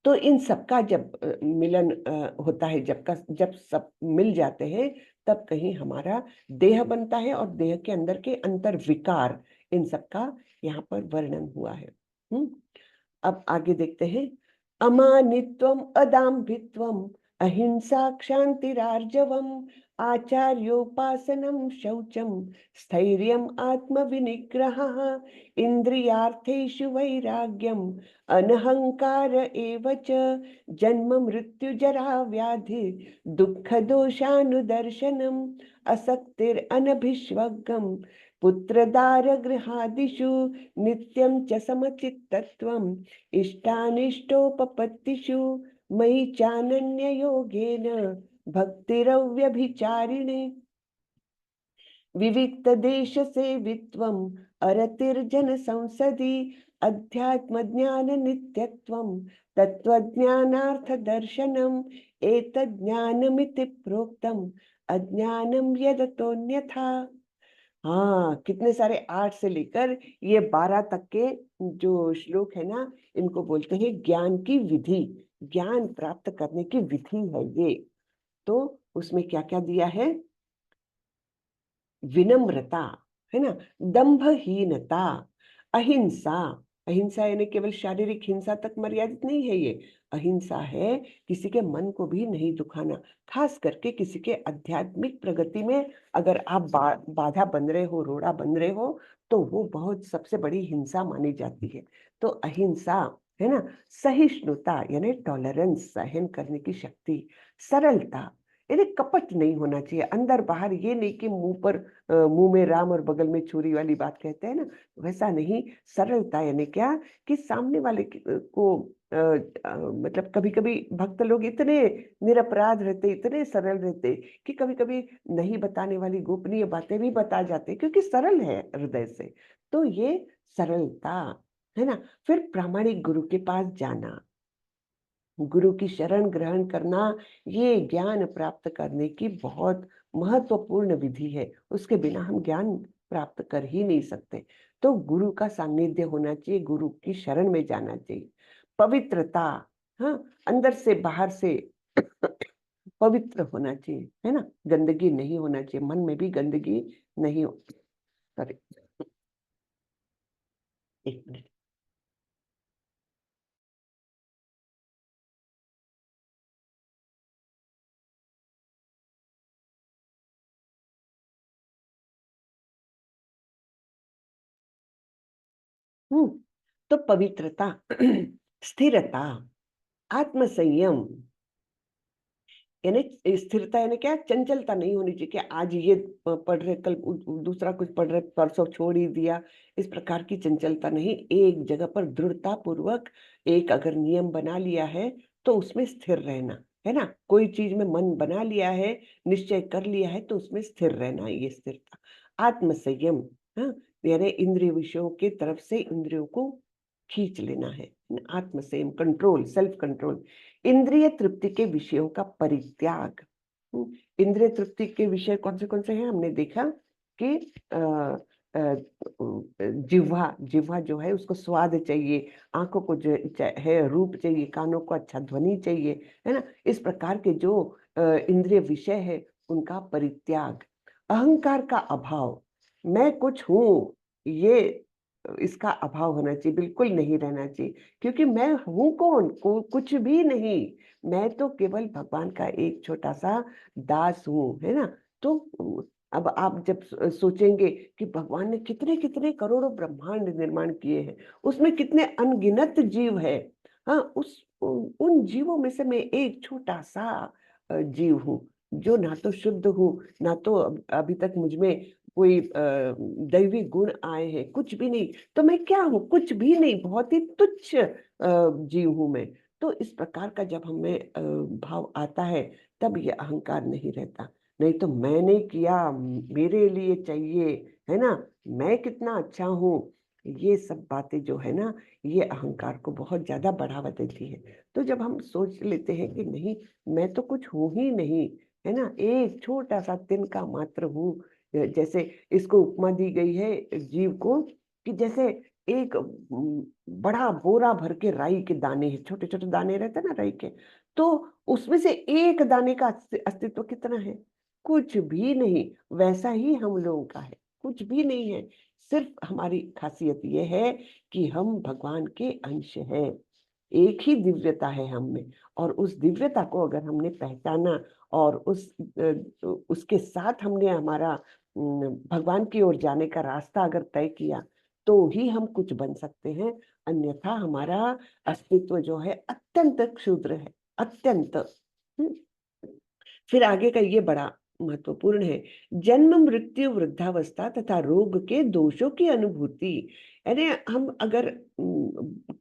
तो इन सबका जब मिलन होता है, जब सब मिल जाते हैं, तब कहीं हमारा देह बनता है, और देह के अंदर के अंतर विकार, इन सबका यहाँ पर वर्णन हुआ है। अब आगे देखते हैं। अमानित्वम, अदाम्भित्वम, अहिंसा, क्षान्तिरार्जवम, आचार्योपासनम, शौचम, स्थैर्यम, आत्मविनिग्रहः, इंद्रियार्थेषु वैराग्यम, अनहंकार एव च, जन्म मृत्यु जरा व्याधि, दुःख दोषानुदर्शनम, असक्तिरनभिष्वग्गम, पुत्रदार गृहादिषु नित्यं च समचित्तत्वम्, इष्टानिष्टोपपत्तिषु मयि चानन्ययोगेन, भक्तिरव्यभिचारिणे, विविक्त देश सेवित्वम्, अरतिर्जन संसदि, अध्यात्म ज्ञान नित्यत्वम्, तत्वज्ञानार्थ दर्शनम्, एतज्ज्ञानमिति प्रोक्तम्, अज्ञानम यदतोऽन्यथा। हाँ, कितने सारे 8 से लेकर ये 12 तक के जो श्लोक है ना, इनको बोलते हैं ज्ञान की विधि। ज्ञान प्राप्त करने की विधि है ये। तो उसमें क्या क्या दिया है? विनम्रता, है ना, दंभहीनता, अहिंसा। अहिंसा यानी केवल शारीरिक हिंसा तक मर्यादित नहीं है ये। अहिंसा है किसी के मन को भी नहीं दुखाना, खास करके किसी के आध्यात्मिक प्रगति में अगर आप बाधा बन रहे हो, रोड़ा बन रहे हो, तो वो बहुत सबसे बड़ी हिंसा मानी जाती है। तो अहिंसा, है ना। सहिष्णुता यानी टॉलरेंस, सहन करने की शक्ति। सरलता, यानी कपट नहीं होना चाहिए अंदर बाहर, ये नहीं कि मुंह में राम और बगल में छुरी वाली बात कहते हैं ना, वैसा नहीं। सरलता यानी क्या? कि सामने वाले को मतलब कभी कभी भक्त लोग इतने निरपराध रहते, इतने सरल रहते, कि कभी कभी नहीं बताने वाली गोपनीय बातें भी बता जाते, क्योंकि सरल है हृदय से। तो ये सरलता है ना। फिर प्रामाणिक गुरु के पास जाना, गुरु की शरण ग्रहण करना, ये ज्ञान प्राप्त करने की बहुत महत्वपूर्ण विधि है। उसके बिना हम ज्ञान प्राप्त कर ही नहीं सकते। तो गुरु का सानिध्य होना चाहिए, गुरु की शरण में जाना चाहिए। पवित्रता, हाँ, अंदर से बाहर से पवित्र होना चाहिए, है ना। गंदगी नहीं होना चाहिए, मन में भी गंदगी नहीं हो। सॉरी, एक मिनट। तो पवित्रता, स्थिरता, आत्मसंयम, यानी स्थिरता यानी क्या, चंचलता नहीं होनी चाहिए कि आज ये पढ़ रहे, कल दूसरा कुछ पढ़ रहे, परसों छोड़ ही दिया, इस प्रकार की चंचलता नहीं। एक जगह पर दृढ़ता पूर्वक एक अगर नियम बना लिया है तो उसमें स्थिर रहना, है ना। कोई चीज में मन बना लिया है, निश्चय कर लिया है, तो उसमें स्थिर रहना, ये स्थिरता। आत्मसंयम, हाँ, यानी इंद्रिय विषयों के तरफ से इंद्रियों को खींच लेना है। आत्मसंयम, कंट्रोल, सेल्फ कंट्रोल। इंद्रिय तृप्ति के विषयों का परित्याग। इंद्रिय तृप्ति के विषय कौन से हैं, हमने देखा कि जिह्वा, जिह्वा जो है उसको स्वाद चाहिए, आंखों को जो है रूप चाहिए, कानों को अच्छा ध्वनि चाहिए, है ना। इस प्रकार के जो इंद्रिय विषय है उनका परित्याग। अहंकार का अभाव, मैं कुछ हूं, ये इसका अभाव होना चाहिए, बिल्कुल नहीं रहना चाहिए। क्योंकि मैं हूं कौन, कुछ भी नहीं, मैं तो केवल भगवान का एक छोटा सा दास हूं, है ना। तो अब आप जब सोचेंगे कि भगवान ने कितने कितने करोड़ों ब्रह्मांड निर्माण किए हैं, उसमें कितने अनगिनत जीव है, हाँ, उन जीवों में से मैं एक छोटा सा जीव हूँ, जो ना तो शुद्ध हूँ, ना तो अभी तक मुझ में कोई दैवी गुण आए हैं, कुछ भी नहीं। तो मैं क्या हूँ, कुछ भी नहीं, बहुत ही तुच्छ जीव हूं मैं। तो इस प्रकार का जब हमें भाव आता है, तब ये अहंकार नहीं रहता। नहीं तो मैंने किया, मेरे लिए चाहिए, है ना, मैं कितना अच्छा हूँ, ये सब बातें जो है ना, ये अहंकार को बहुत ज्यादा बढ़ावा देती है। तो जब हम सोच लेते हैं कि नहीं, मैं तो कुछ हूं ही नहीं, है ना, एक छोटा सा तिनका मात्र हूँ। जैसे इसको उपमा दी गई है जीव को, कि जैसे एक बड़ा बोरा भर के राई के दाने हैं, छोटे छोटे दाने रहते हैं ना राई के, तो उसमें से एक दाने का अस्तित्व कितना है, कुछ भी नहीं। वैसा ही हम लोगों का है, कुछ भी नहीं है। सिर्फ हमारी खासियत यह है कि हम भगवान के अंश हैं, एक ही दिव्यता है हम में। और उस दिव्यता को अगर हमने पहचाना और उसके साथ हमने हमारा भगवान की ओर जाने का रास्ता अगर तय किया, तो ही हम कुछ बन सकते हैं। अन्यथा हमारा अस्तित्व जो है अत्यंत क्षुद्र है, अत्यंत। फिर आगे का ये बड़ा महत्वपूर्ण है, जन्म मृत्यु वृद्धावस्था तथा रोग के दोषों की अनुभूति। यानी हम अगर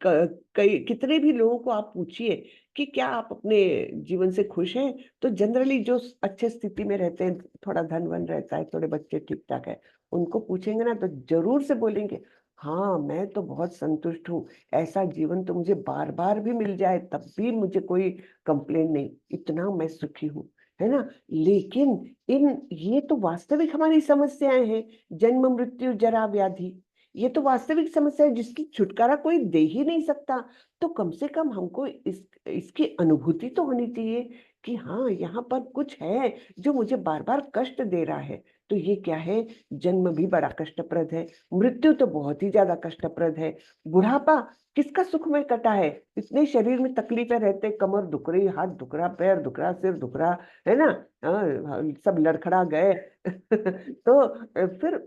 कई कितने भी लोगों को आप पूछिए कि क्या आप अपने जीवन से खुश हैं, तो जनरली जो अच्छे स्थिति में रहते हैं, थोड़ा धन वन रहता है, थोड़े बच्चे ठीक ठाक है, उनको पूछेंगे ना तो जरूर से बोलेंगे, हाँ मैं तो बहुत संतुष्ट हूँ, ऐसा जीवन तो मुझे बार बार भी मिल जाए तब भी मुझे कोई कंप्लेन नहीं, इतना मैं सुखी हूँ, है ना। लेकिन ये तो वास्तविक हमारी समस्याएं हैं, जन्म मृत्यु जरा व्याधि, ये तो वास्तविक समस्या है जिसकी छुटकारा कोई दे ही नहीं सकता। तो कम से कम हमको इसकी अनुभूति तो होनी चाहिए कि हाँ, यहाँ पर कुछ है जो मुझे बार बार कष्ट दे रहा है। तो ये क्या है, जन्म भी बड़ा कष्टप्रद है, मृत्यु तो बहुत ही ज्यादा कष्टप्रद है, बुढ़ापा किसका सुख में कटा है, इतने शरीर में तकलीफें रहते, कमर दुख रही, हाथ दुख रहा, पैर दुख रहा, सिर दुख रहा, है ना, सब लड़खड़ा गए। तो फिर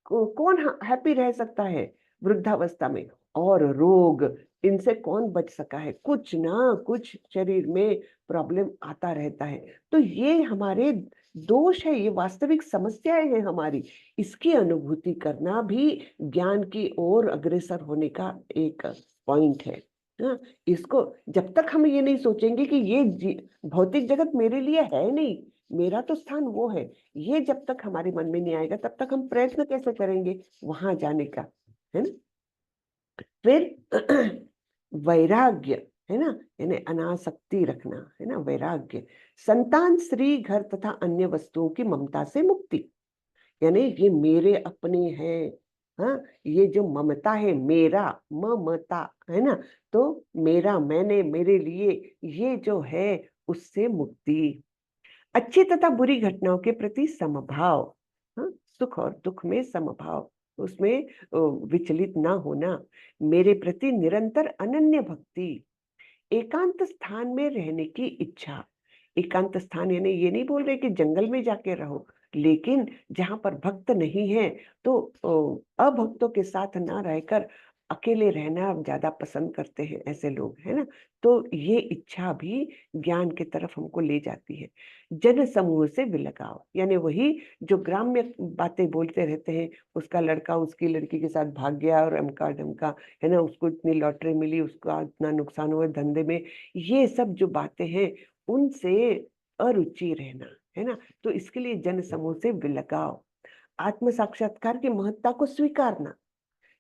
कौन हैप्पी रह सकता है वृद्धावस्था में। और रोग, इनसे कौन बच सका है, कुछ ना कुछ शरीर में प्रॉब्लम आता रहता है। तो ये हमारे दोष है, ये वास्तविक समस्याएं हैं हमारी, इसकी अनुभूति करना भी ज्ञान की ओर अग्रसर होने का एक पॉइंट है। हाँ, इसको जब तक हम ये नहीं सोचेंगे कि ये भौतिक जगत मेरे लिए है नहीं, मेरा तो स्थान वो है, ये जब तक हमारे मन में नहीं आएगा तब तक हम प्रयत्न कैसे करेंगे वहां जाने का, है ना। फिर वैराग्य, है ना, यानी अनासक्ति रखना, है ना, वैराग्य। संतान, स्त्री, घर तथा अन्य वस्तुओं की ममता से मुक्ति, यानी ये मेरे अपने हैं, हाँ, ये जो ममता है, मेरा, ममता, है ना, तो मेरा, मैंने, मेरे लिए, ये जो है उससे मुक्ति। अच्छी तथा बुरी घटनाओं के प्रति समभाव, हाँ, सुख और दुख में समभाव, उसमें विचलित ना होना। मेरे प्रति निरंतर अनन्य भक्ति। एकांत स्थान में रहने की इच्छा। एकांत स्थान यानी ये नहीं बोल रहे कि जंगल में जाके रहो, लेकिन जहां पर भक्त नहीं है तो अभक्तों के साथ ना रहकर अकेले रहना ज्यादा पसंद करते हैं ऐसे लोग, है ना। तो ये इच्छा भी ज्ञान की तरफ हमको ले जाती है। जन समूह से विलगाव, यानी वही जो ग्राम्य बातें बोलते रहते हैं, उसका लड़का उसकी लड़की के साथ भाग गया और अमका डमका, है ना, उसको इतनी लॉटरी मिली, उसका इतना नुकसान हुआ धंधे में, ये सब जो बातें हैं उनसे अरुचि रहना, है ना। तो इसके लिए जन समूह से विलगाव, आत्म साक्षात्कार की महत्ता को स्वीकारना,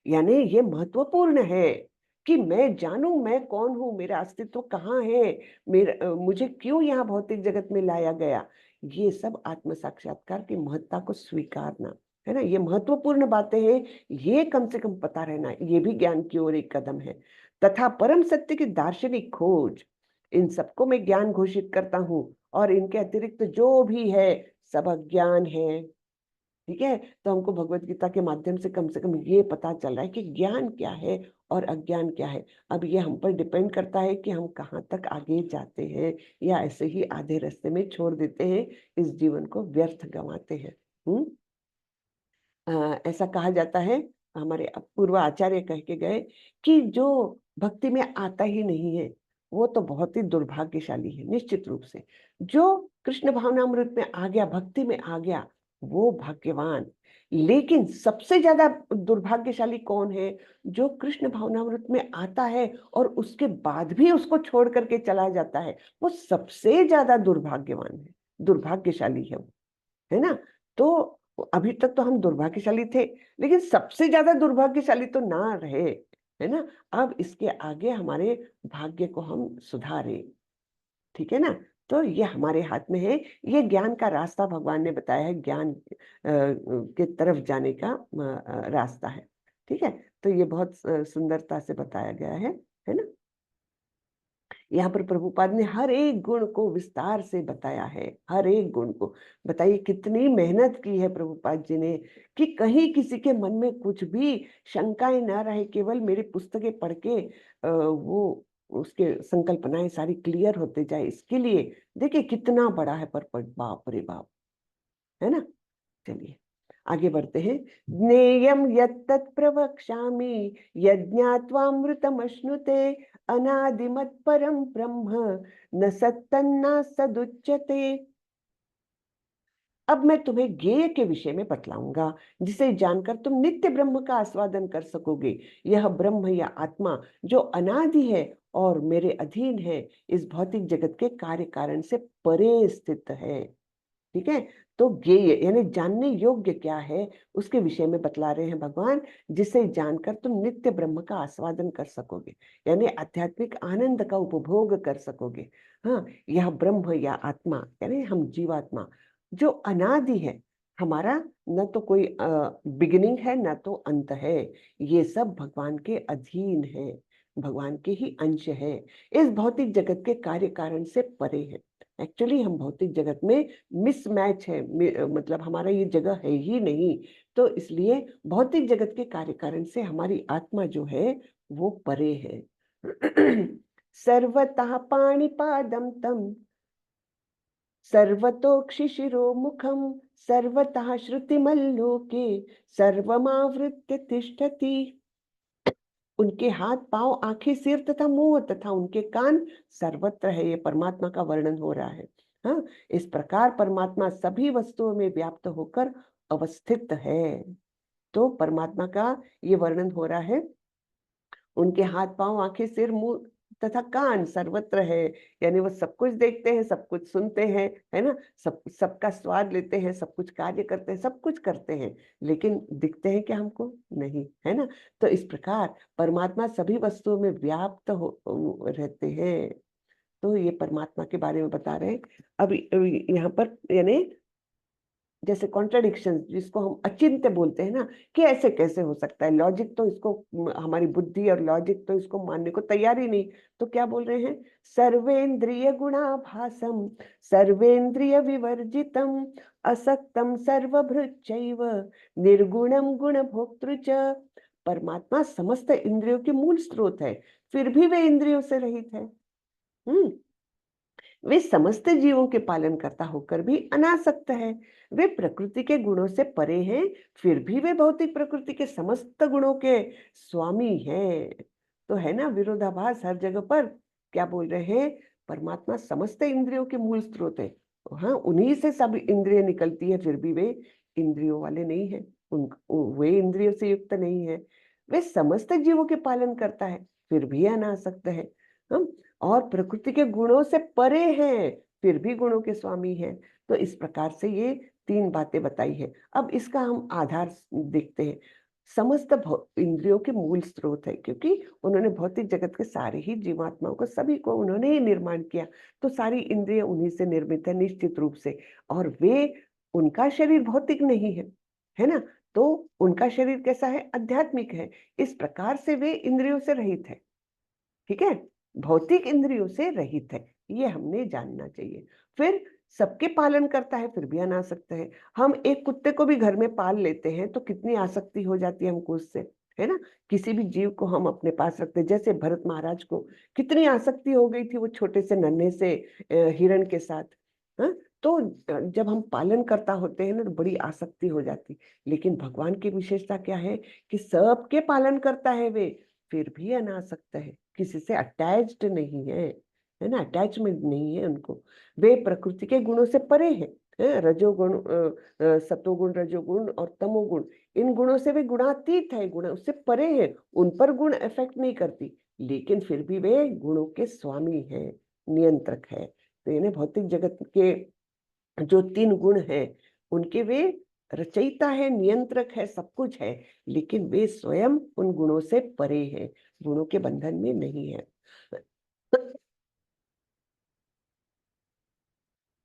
यानी ये महत्वपूर्ण है कि मैं जानूं मैं कौन हूं, मेरा अस्तित्व कहाँ है, मुझे क्यों यहाँ भौतिक जगत में लाया गया। ये सब आत्म साक्षात्कार की महत्ता को स्वीकारना, है ना, ये महत्वपूर्ण बातें हैं। ये कम से कम पता रहना, ये भी ज्ञान की ओर एक कदम है। तथा परम सत्य की दार्शनिक खोज, इन सबको मैं ज्ञान घोषित करता हूँ, और इनके अतिरिक्त जो भी है सब अज्ञान है। ठीक है, तो हमको भगवत गीता के माध्यम से कम ये पता चल रहा है कि ज्ञान क्या है और अज्ञान क्या है। अब ये हम पर डिपेंड करता है कि हम कहाँ तक आगे जाते हैं, या ऐसे ही आधे रास्ते में छोड़ देते हैं, इस जीवन को व्यर्थ गंवाते हैं। ऐसा कहा जाता है, हमारे पूर्व आचार्य कह के गए कि जो भक्ति में आता ही नहीं है वो तो बहुत ही दुर्भाग्यशाली है, निश्चित रूप से। जो कृष्ण भावनामृत में आ गया, भक्ति में आ गया, वो भाग्यवान। लेकिन सबसे ज्यादा दुर्भाग्यशाली कौन है? जो कृष्ण भावनामृत में आता है और उसके बाद भी उसको छोड़ करके चला जाता है, वो सबसे ज्यादा दुर्भाग्यवान है, दुर्भाग्यशाली है वो, है ना। तो अभी तक तो हम दुर्भाग्यशाली थे, लेकिन सबसे ज्यादा दुर्भाग्यशाली तो ना रहे, है ना। अब इसके आगे हमारे भाग्य को हम सुधारे, ठीक है ना। तो ये हमारे हाथ में है, ये ज्ञान का रास्ता भगवान ने बताया है, ज्ञान के तरफ जाने का रास्ता है। ठीक है, तो ये बहुत सुंदरता से बताया गया है ना। यहाँ पर प्रभुपाद ने हर एक गुण को विस्तार से बताया है, हर एक गुण को। बताइए कितनी मेहनत की है प्रभुपाद जी ने, कि कहीं किसी के मन में कुछ भी शंकाएं ना रहे, केवल मेरी पुस्तकें पढ़ के वो उसके संकल्पनाएं सारी क्लियर होते जाए, इसके लिए देखिए कितना बड़ा है पर बाप रे बाप, है ना। चलिए आगे बढ़ते हैं। ज्ञेयं यत्तत् प्रवक्ष्यामि यज्ञात्वामृतमश्नुते अनादिमत् परं ब्रह्म न सत्तन्ना सदुच्यते। अब मैं तुम्हें ज्ञेय के विषय में बतलाऊंगा, जिसे जानकर तुम नित्य ब्रह्म का आस्वादन कर सकोगे। यह ब्रह्म या आत्मा जो अनादि है और मेरे अधीन है, इस भौतिक जगत के कार्य कारण से परे स्थित है। ठीक है, तो ज्ञेय यानी जानने योग्य क्या है, उसके विषय में बतला रहे हैं भगवान, जिसे जानकर तुम नित्य ब्रह्म का आस्वादन कर सकोगे, यानी आध्यात्मिक आनंद का उपभोग कर सकोगे। हाँ, यह ब्रह्म या आत्मा यानी हम जीवात्मा जो अनादि है, हमारा न तो कोई बिगिनिंग है न तो अंत है, ये सब भगवान के अधीन है, भगवान के ही अंश है, इस भौतिक जगत के कार्य कारण से परे है। एक्चुअली हम भौतिक जगत में मिसमैच है, मतलब हमारा ये जगह है ही नहीं। तो इसलिए भौतिक जगत के कार्य कारण से हमारी आत्मा जो है वो परे है। सर्वतः पाणिपादं तम सर्वतोक्षिशिरो मुखम सर्वतः श्रुतिमल्लोके सर्वमावृत्य तिष्ठति। उनके हाथ पांव आंखें सिर तथा मुंह तथा उनके कान सर्वत्र है, ये परमात्मा का वर्णन हो रहा है। हाँ, इस प्रकार परमात्मा सभी वस्तुओं में व्याप्त होकर अवस्थित है। तो परमात्मा का ये वर्णन हो रहा है, उनके हाथ पांव आंखें सिर मुंह तथा कान सर्वत्र है, यानी वो सब कुछ देखते हैं, सब कुछ सुनते हैं, है ना, सबका स्वाद लेते हैं, सब कुछ कार्य करते हैं, सब कुछ करते हैं, लेकिन दिखते हैं क्या हमको? नहीं, है ना। तो इस प्रकार परमात्मा सभी वस्तुओं में व्याप्त रहते हैं। तो ये परमात्मा के बारे में बता रहे हैं। अब यहाँ पर यानी जैसे कॉन्ट्रडिक्शन जिसको हम अचिंत्य बोलते हैं ना, कि ऐसे कैसे हो सकता है, लॉजिक तो इसको हमारी बुद्धि और लॉजिक तो इसको मानने को तैयार ही नहीं। तो क्या बोल रहे हैं? सर्वेंद्रिय गुणाभासम सर्वेंद्रिय विवर्जितम असक्तम सर्वभृच्चैव निर्गुणम गुण भोक्तृ च। परमात्मा समस्त इंद्रियों के मूल स्रोत है, फिर भी वे इंद्रियों से रहित है। वे समस्त जीवों के पालन करता होकर भी अनासक्त है। वे प्रकृति के गुणों से परे हैं, फिर भी वे भौतिक प्रकृति के समस्त गुणों के स्वामी हैं। तो है ना विरोधाभास हर जगह पर। क्या बोल रहे हैं? परमात्मा समस्त इंद्रियों के मूल स्रोत है। हाँ, उन्हीं से सब इंद्रिय निकलती है, फिर भी वे इंद्रियों वाले नहीं है। वे इंद्रियों से युक्त नहीं है। वे समस्त जीवों के पालन करता है, फिर भी अनासक्त है। हम और प्रकृति के गुणों से परे हैं, फिर भी गुणों के स्वामी हैं। तो इस प्रकार से ये तीन बातें बताई है। अब इसका हम आधार देखते हैं। समस्त इंद्रियों के मूल स्रोत है, क्योंकि उन्होंने भौतिक जगत के सारे ही जीवात्माओं को, सभी को उन्होंने ही निर्माण किया। तो सारी इंद्रिय उन्हीं से निर्मित है निश्चित रूप से। और वे, उनका शरीर भौतिक नहीं है ना। तो उनका शरीर कैसा है? आध्यात्मिक है। इस प्रकार से वे इंद्रियों से रहित है। ठीक है, भौतिक इंद्रियों से रहित है, ये हमने जानना चाहिए। फिर सबके पालन करता है, फिर भी अनासक्त है। हम एक कुत्ते को भी घर में पाल लेते हैं तो कितनी आसक्ति हो जाती है हमको उससे, है ना। किसी भी जीव को हम अपने पास रखते हैं, जैसे भरत महाराज को कितनी आसक्ति हो गई थी वो छोटे से नन्हे से हिरण के साथ। हाँ, तो जब हम पालन करता होते हैं ना तो बड़ी आसक्ति हो जाती। लेकिन भगवान की विशेषता क्या है कि सबके पालन करता है वे, फिर भी अनासक्त है, किसी से अटैच्ड नहीं है ना, अटैचमेंट नहीं है उनको। वे प्रकृति के गुणों से परे हैं। रजोगुण, सतोगुण, रजोगुण और तमोगुण, इन गुणों से वे गुणातीत है, गुण उससे परे हैं। उन पर गुण इफेक्ट नहीं करती, लेकिन फिर भी वे गुणों के स्वामी हैं, नियंत्रक है। तो इन्हें भौतिक जगत के जो तीन गुण हैं उनके वे रचयिता है, नियंत्रक है, सब कुछ है। लेकिन वे स्वयं उन गुणों से परे हैं, गुणों के बंधन में नहीं है।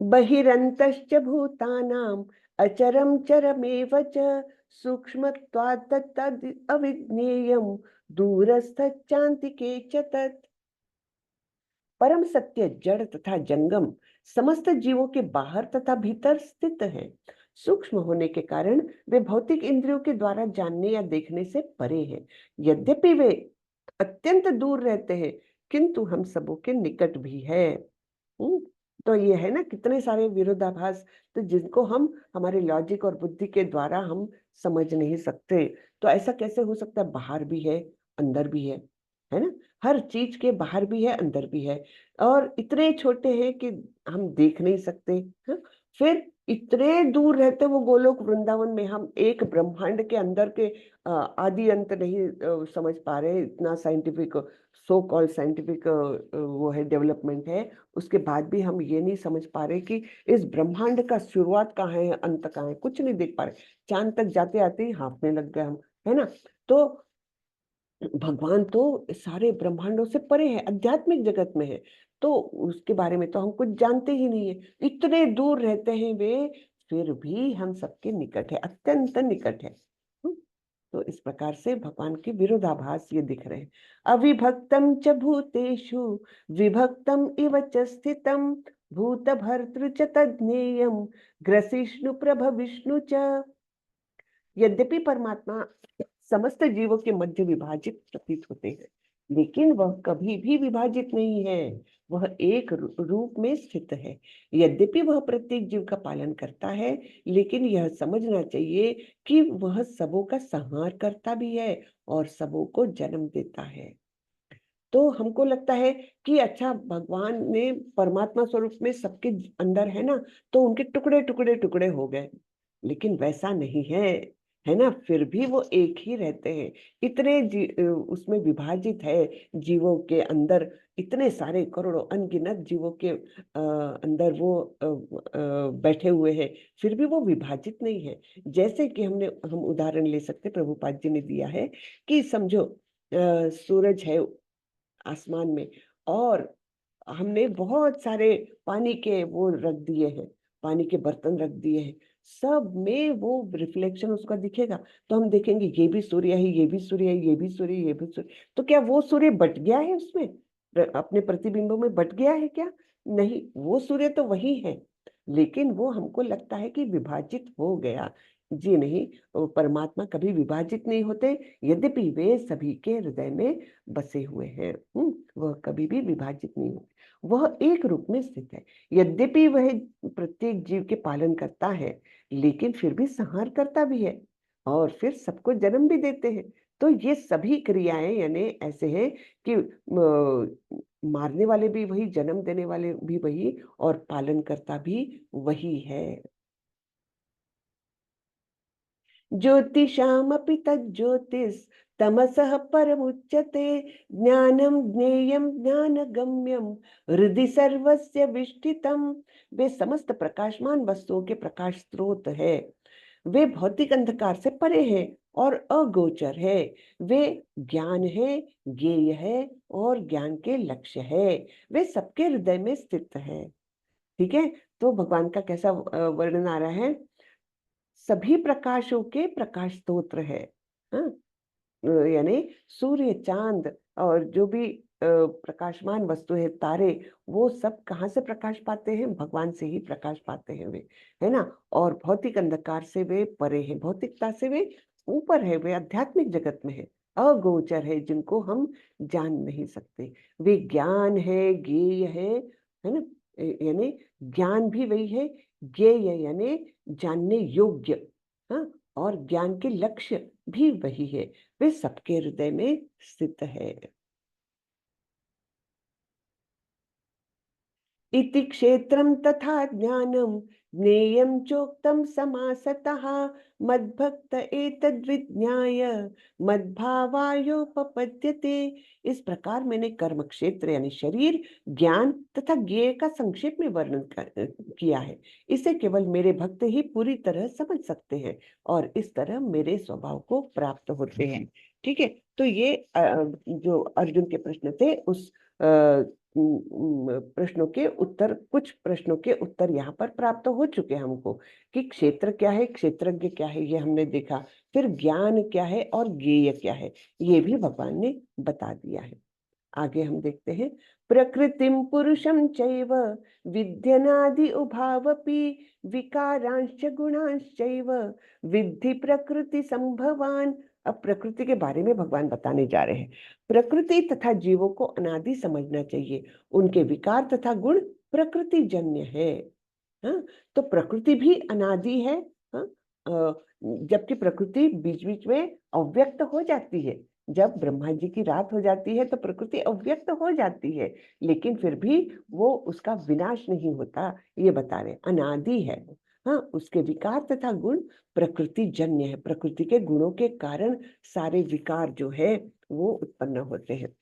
बहिरन्तश्च भूतानाम् अचरं चरमेव च सूक्ष्मत्वात् तद् अविज्ञेयं दूरस्थचान्तिके च तत्। परम सत्य जड़ तथा जंगम समस्त जीवों के बाहर तथा भीतर स्थित है। सूक्ष्म होने के कारण वे भौतिक इंद्रियों के द्वारा जानने या देखने से परे हैं। यद्यपि वे अत्यंत दूर रहते हैं, किंतु हम सबों के निकट भी है। हम्म, तो ये है ना कितने सारे विरोधाभास, तो जिनको हम हमारे लॉजिक और बुद्धि के द्वारा हम समझ नहीं सकते। तो ऐसा कैसे हो सकता है? बाहर भी है, अंदर भी है ना। हर चीज के बाहर भी है, अंदर भी है। और इतने छोटे हैं कि हम देख नहीं सकते। हाँ? फिर इतने दूर रहते वो गोलोक वृंदावन में, हम एक ब्रह्मांड के अंदर के आदि अंत नहीं समझ पा रहे। इतना साइंटिफिक, सो कॉल्ड साइंटिफिक वो है, डेवलपमेंट है, उसके बाद भी हम ये नहीं समझ पा रहे कि इस ब्रह्मांड का शुरुआत कहाँ है, अंत कहाँ है, कुछ नहीं देख पा रहे। चांद तक जाते आते ही हाँफने लग गए हम, है ना। तो भगवान तो सारे ब्रह्मांडों से परे है, आध्यात्मिक जगत में है। तो उसके बारे में तो हम कुछ जानते ही नहीं है। इतने दूर रहते हैं वे, फिर भी हम सबके निकट है, अत्यंत निकट है। हम्म, तो इस प्रकार से भगवान के विरोधाभास ये दिख रहे हैं। अविभक्तम च भूतेषु विभक्तम इव च स्थितम भूत भर्तृ च तज्ज्ञेयम् ग्रसिष्णु प्रभ विष्णु च। यद्यपि परमात्मा समस्त जीवों के मध्य विभाजित प्रतीत होते हैं, लेकिन वह कभी भी विभाजित नहीं है। वह एक रूप में स्थित है। यद्यपि वह प्रत्येक जीव का पालन करता है, लेकिन यह समझना चाहिए कि वह सबों का संहार करता भी है और सबों को जन्म देता है। तो हमको लगता है कि अच्छा, भगवान ने परमात्मा स्वरूप में सबके अंदर है ना, तो उनके टुकड़े टुकड़े टुकड़े हो गए, लेकिन वैसा नहीं है ना। फिर भी वो एक ही रहते हैं। इतने उसमें विभाजित है जीवों के अंदर, इतने सारे करोड़ों अनगिनत जीवों के अंदर वो बैठे हुए हैं, फिर भी वो विभाजित नहीं है। जैसे कि हम उदाहरण ले सकते, प्रभुपाद जी ने दिया है कि समझो सूरज है आसमान में, और हमने बहुत सारे पानी के वो रख दिए हैं, पानी के बर्तन रख दिए हैं, सब में वो रिफ्लेक्शन उसका दिखेगा। तो हम देखेंगे ये भी सूर्य है, ये भी सूर्य है, ये भी सूर्य, ये भी सूर्य। तो क्या वो सूर्य बट गया है उसमें, अपने प्रतिबिंबों में बट गया है क्या? नहीं, वो सूर्य तो वही है, लेकिन वो हमको लगता है कि विभाजित हो गया। जी नहीं, वो परमात्मा कभी विभाजित नहीं होते, यद्यपि वे सभी के हृदय में बसे हुए हैं। वह कभी भी विभाजित नहीं होते, वह एक रूप में स्थित है। यद्यपि वह प्रत्येक जीव के पालन करता है, लेकिन फिर भी संहार करता भी है और फिर सबको जन्म भी देते हैं। तो ये सभी क्रियाएं यानी ऐसे हैं कि मारने वाले भी वही, जन्म देने वाले भी वही, और पालन करता भी वही है। ज्योतिषामपि तज्ज्योतिस्तमसः परमुच्यते। ज्ञानं ज्ञेयं ज्ञानगम्यं हृदि सर्वस्य विष्ठितम्। वे समस्त प्रकाशमान वस्तुओं के प्रकाश स्रोत है। वे भौतिक अंधकार से परे हैं और अगोचर है। वे ज्ञान है, ज्ञेय है और ज्ञान के लक्ष्य है। वे सबके हृदय में स्थित है। ठीक है, तो भगवान का कैसा वर्णन आ रहा है? सभी प्रकाशों के प्रकाश स्तोत्र है। हाँ, यानी सूर्य, चांद और जो भी प्रकाशमान वस्तु है, तारे, वो सब कहाँ से प्रकाश पाते हैं? भगवान से ही प्रकाश पाते हैं वे, है ना। और भौतिक अंधकार से वे परे हैं, भौतिकता से वे ऊपर है, वे आध्यात्मिक जगत में है, अगोचर है, जिनको हम जान नहीं सकते। वे ज्ञान है, ज्ञेय है ना। यानी ज्ञान भी वही है, ज्ञेय यानी जानने योग्य। हाँ, और ज्ञान के लक्ष्य भी वही है। वे सबके हृदय में स्थित है। इति क्षेत्रं तथा ज्ञानं ज्ञेयं चोक्तं समासतः। मद्भक्त एतद्विज्ञाय मद्भावायोपपद्यते। इस प्रकार मैंने कर्म क्षेत्र यानी शरीर, ज्ञान तथा ज्ञेय का संक्षेप में वर्णन किया है। इसे केवल मेरे भक्त ही पूरी तरह समझ सकते हैं और इस तरह मेरे स्वभाव को प्राप्त होते हैं। ठीक है, तो ये जो अर्जुन के प्रश्न थे, उस प्रश्नों के उत्तर, कुछ प्रश्नों के उत्तर यहाँ पर प्राप्त हो चुके हैं हमको, कि क्षेत्र क्या है, क्षेत्रज्ञ क्या है, ये हमने देखा। फिर ज्ञान क्या है और ज्ञेय क्या है, ये भी भगवान ने बता दिया है। आगे हम देखते हैं। प्रकृतिम पुरुषम चैव विद्यनादि उभावपि विकारांश्च गुणांश्चैव विद्धि प्रकृति संभवान। अब प्रकृति के बारे में भगवान बताने जा रहे हैं। प्रकृति तथा जीवों को अनादि समझना चाहिए, उनके विकार तथा गुण प्रकृति जन्य है। हाँ, तो प्रकृति भी अनादि है। हाँ, जबकि प्रकृति बीच बीच में अव्यक्त हो जाती है। जब ब्रह्मा जी की रात हो जाती है तो प्रकृति अव्यक्त हो जाती है, लेकिन फिर भी वो, उसका विनाश नहीं होता, ये बता रहे, अनादि है। हाँ, उसके विकार तथा गुण प्रकृति जन्य है, प्रकृति के गुणों के कारण सारे विकार जो है वो उत्पन्न होते हैं।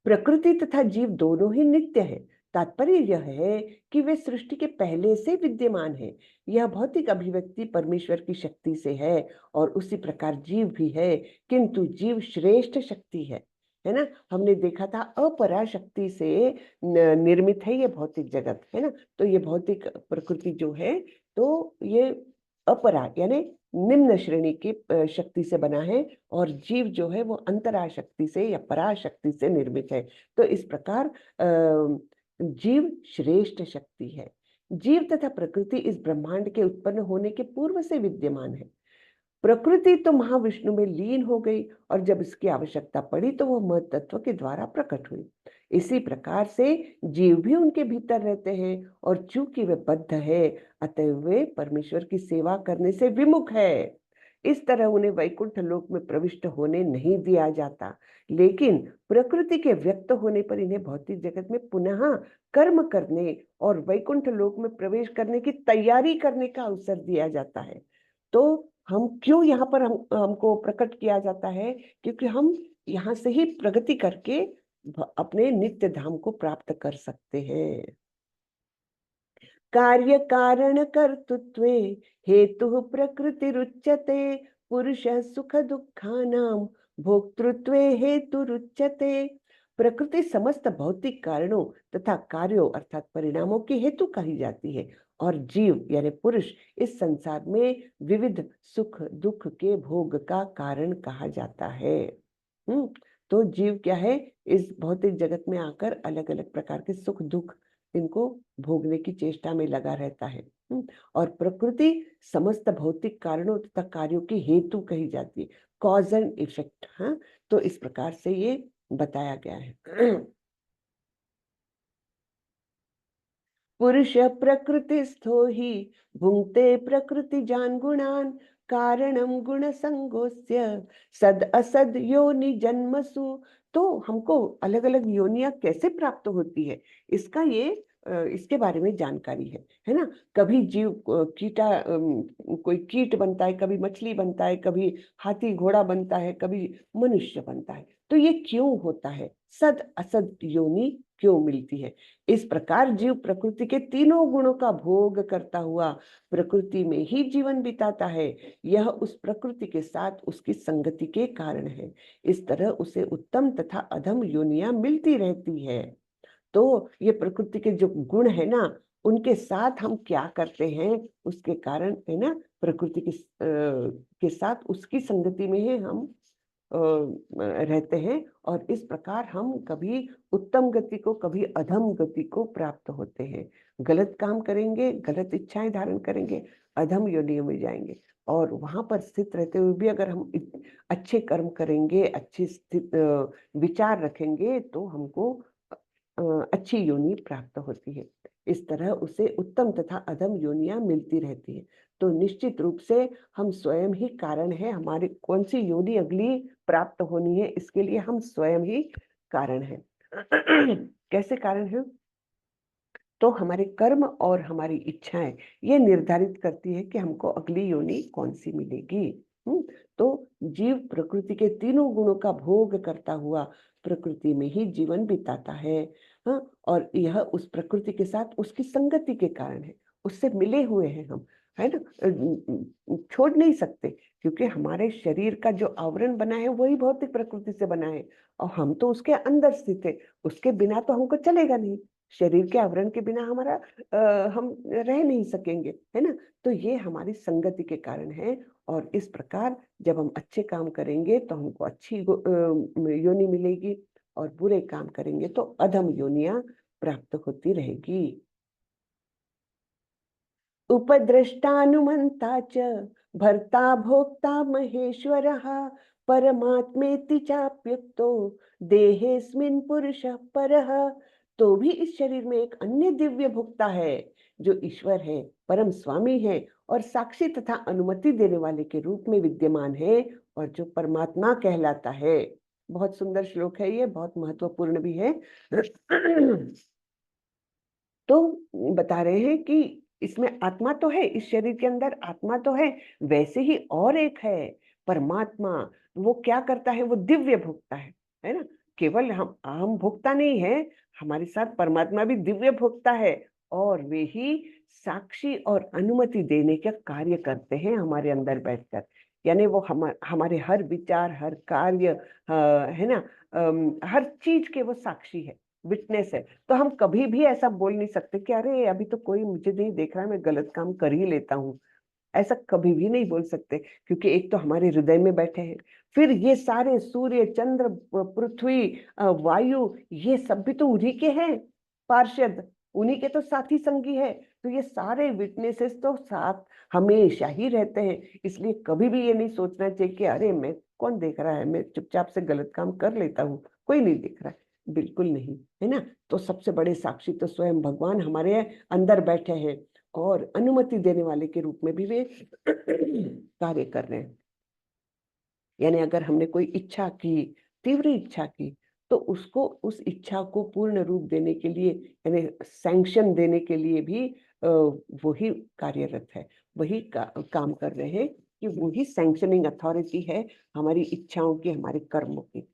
प्रकृति तथा जीव दोनों ही नित्य है। तात्पर्य यह है कि वे सृष्टि के पहले से विद्यमान है। यह भौतिक अभिव्यक्ति परमेश्वर की शक्ति से है और उसी प्रकार जीव भी है, किंतु जीव श्रेष्ठ शक्ति है ना। हमने देखा था अपरा शक्ति से निर्मित है ये भौतिक जगत, है ना। तो ये भौतिक प्रकृति जो है, तो ये अपरा यानी निम्न श्रेणी की शक्ति से बना है, और जीव जो है वो अंतरा शक्ति से या पराशक्ति से निर्मित है। तो इस प्रकार जीव श्रेष्ठ शक्ति है। जीव तथा प्रकृति इस ब्रह्मांड के उत्पन्न होने के पूर्व से विद्यमान है। प्रकृति तो महाविष्णु में लीन हो गई और जब इसकी आवश्यकता पड़ी तो वह महत तत्व के द्वारा प्रकट हुई। इसी प्रकार से जीव भी उनके भीतर रहते हैं और चूंकि वे बद्ध है, अतः वे परमेश्वर की सेवा करने से विमुख है। इस तरह उन्हें वैकुंठ लोक में प्रविष्ट होने नहीं दिया जाता, लेकिन प्रकृति के व्यक्त होने पर इन्हें भौतिक जगत में पुनः कर्म करने और वैकुंठ लोक में प्रवेश करने की तैयारी करने का अवसर दिया जाता है। तो हम क्यों यहाँ पर हमको प्रकट किया जाता है? क्योंकि हम यहाँ से ही प्रगति करके अपने नित्य धाम को प्राप्त कर सकते हैं। कार्य कारण कर्तृत्वे हेतु प्रकृतिरुच्यते। पुरुषः सुख दुःखानां भोक्तृत्वे हेतुरुच्यते। प्रकृति समस्त भौतिक कारणों तथा कार्यों अर्थात परिणामों की हेतु कही जाती है, और जीव यानी पुरुष इस संसार में विविध सुख दुख के भोग का कारण कहा जाता है। तो जीव क्या है? इस भौतिक जगत में आकर अलग अलग प्रकार के सुख दुख इनको भोगने की चेष्टा में लगा रहता है। और प्रकृति समस्त भौतिक कारणों तथा कार्यों की हेतु कही जाती है, कॉज एंड इफेक्ट। हाँ, तो इस प्रकार से ये बताया गया है। पुरुष प्रकृतिस्थो हि भुंक्ते प्रकृति जान गुणान कारणम गुण संगोस्य सद असद योनि जन्मसु। तो हमको अलग अलग योनियां कैसे प्राप्त होती है, इसका ये इसके बारे में जानकारी है ना। कभी जीव कोई कीट बनता है, कभी मछली बनता है, कभी हाथी घोड़ा बनता है, कभी मनुष्य बनता है। तो ये क्यों होता है, सद असद योनि क्यों मिलती है। इस प्रकार जीव प्रकृति के तीनों गुणों का भोग करता हुआ प्रकृति में ही जीवन बिताता है। यह उस प्रकृति के साथ उसकी संगति के कारण है। इस तरह उसे उत्तम तथा अधम योनियां मिलती रहती है। तो ये प्रकृति के जो गुण है ना, उनके साथ हम क्या करते हैं, उसके कारण है ना, प्रकृति के साथ उसकी संगति में ही हम रहते हैं। और इस प्रकार हम कभी उत्तम गति को, कभी अधम गति को प्राप्त होते हैं। गलत काम करेंगे, गलत इच्छाएं धारण करेंगे, अधम योनियों में जाएंगे। और वहां पर स्थित रहते हुए भी अगर हम अच्छे कर्म करेंगे, अच्छे विचार रखेंगे, तो हमको अच्छी योनि प्राप्त होती है। इस तरह उसे उत्तम तथा अधम योनियां मिलती रहती है। तो निश्चित रूप से हम स्वयं ही कारण है, हमारी कौन सी योनि अगली प्राप्त होनी है, इसके लिए हम स्वयं ही कारण है। कैसे कारण है, तो हमारे कर्म और हमारी इच्छाएं ये निर्धारित करती है कि हमको अगली योनि कौन सी मिलेगी। तो जीव प्रकृति के तीनों गुणों का भोग करता हुआ प्रकृति में ही जीवन बिताता है। हाँ, और यह उस प्रकृति के साथ उसकी संगति के कारण है, उससे मिले हुए हैं हम, है ना। छोड़ नहीं सकते, क्योंकि हमारे शरीर का जो आवरण बना है वही भौतिक प्रकृति से बना है, और हम तो उसके अंदर स्थित है। उसके बिना तो हमको चलेगा नहीं, शरीर के आवरण के बिना हम रह नहीं सकेंगे, है ना। तो ये हमारी संगति के कारण है। और इस प्रकार जब हम अच्छे काम करेंगे तो हमको अच्छी योनि मिलेगी, और बुरे काम करेंगे तो अधम योनियां प्राप्त होती रहेगी। उपद्रष्टानुमंता च भर्ता भोक्ता महेश्वरः परमात्मेति चाप्युक्तो देहेस्मिन् पुरुषः परः। तो भी इस शरीर में एक अन्य दिव्य भोक्ता है, जो ईश्वर है, परम स्वामी है, और साक्षी तथा अनुमति देने वाले के रूप में विद्यमान है, और जो परमात्मा कहलाता है। बहुत सुंदर श्लोक है ये, बहुत महत्वपूर्ण भी है। तो बता रहे हैं कि इसमें आत्मा तो है, इस शरीर के अंदर आत्मा तो है, वैसे ही और एक है परमात्मा। वो क्या करता है, वो दिव्य भोक्ता है ना। केवल हम भोक्ता नहीं है, हमारे साथ परमात्मा भी दिव्य भोक्ता है, और वे ही साक्षी और अनुमति देने का कार्य करते हैं हमारे अंदर बैठकर। यानी वो हमारे हर विचार, हर कार्य, है ना, हर चीज के वो साक्षी है, विटनेस है। तो हम कभी भी ऐसा बोल नहीं सकते कि अरे अभी तो कोई मुझे नहीं देख रहा है, मैं गलत काम कर ही लेता हूँ। ऐसा कभी भी नहीं बोल सकते, क्योंकि एक तो हमारे हृदय में बैठे हैं, फिर ये सारे सूर्य, चंद्र, पृथ्वी, वायु, ये सब भी तो उन्हीं के हैं पार्षद, उन्हीं के तो साथी संगी है। तो ये सारे विटनेसेस तो साथ हमेशा ही रहते हैं। इसलिए कभी भी ये नहीं सोचना चाहिए कि अरे मैं, कौन देख रहा है, मैं चुपचाप से गलत काम कर लेता हूँ, कोई नहीं देख रहा है। बिल्कुल नहीं, है ना। तो सबसे बड़े साक्षी तो स्वयं भगवान हमारे अंदर बैठे हैं, और अनुमति देने वाले के रूप में भी वे कार्य कर रहे हैं। यानी अगर हमने कोई इच्छा की, तीव्र इच्छा की, तो उसको, उस इच्छा को पूर्ण रूप देने के लिए, यानी सैंक्शन देने के लिए भी वही कार्यरत है, वही काम कर रहे हैं, कि वही सैंक्शनिंग अथॉरिटी है हमारी इच्छाओं की, हमारे कर्मों की।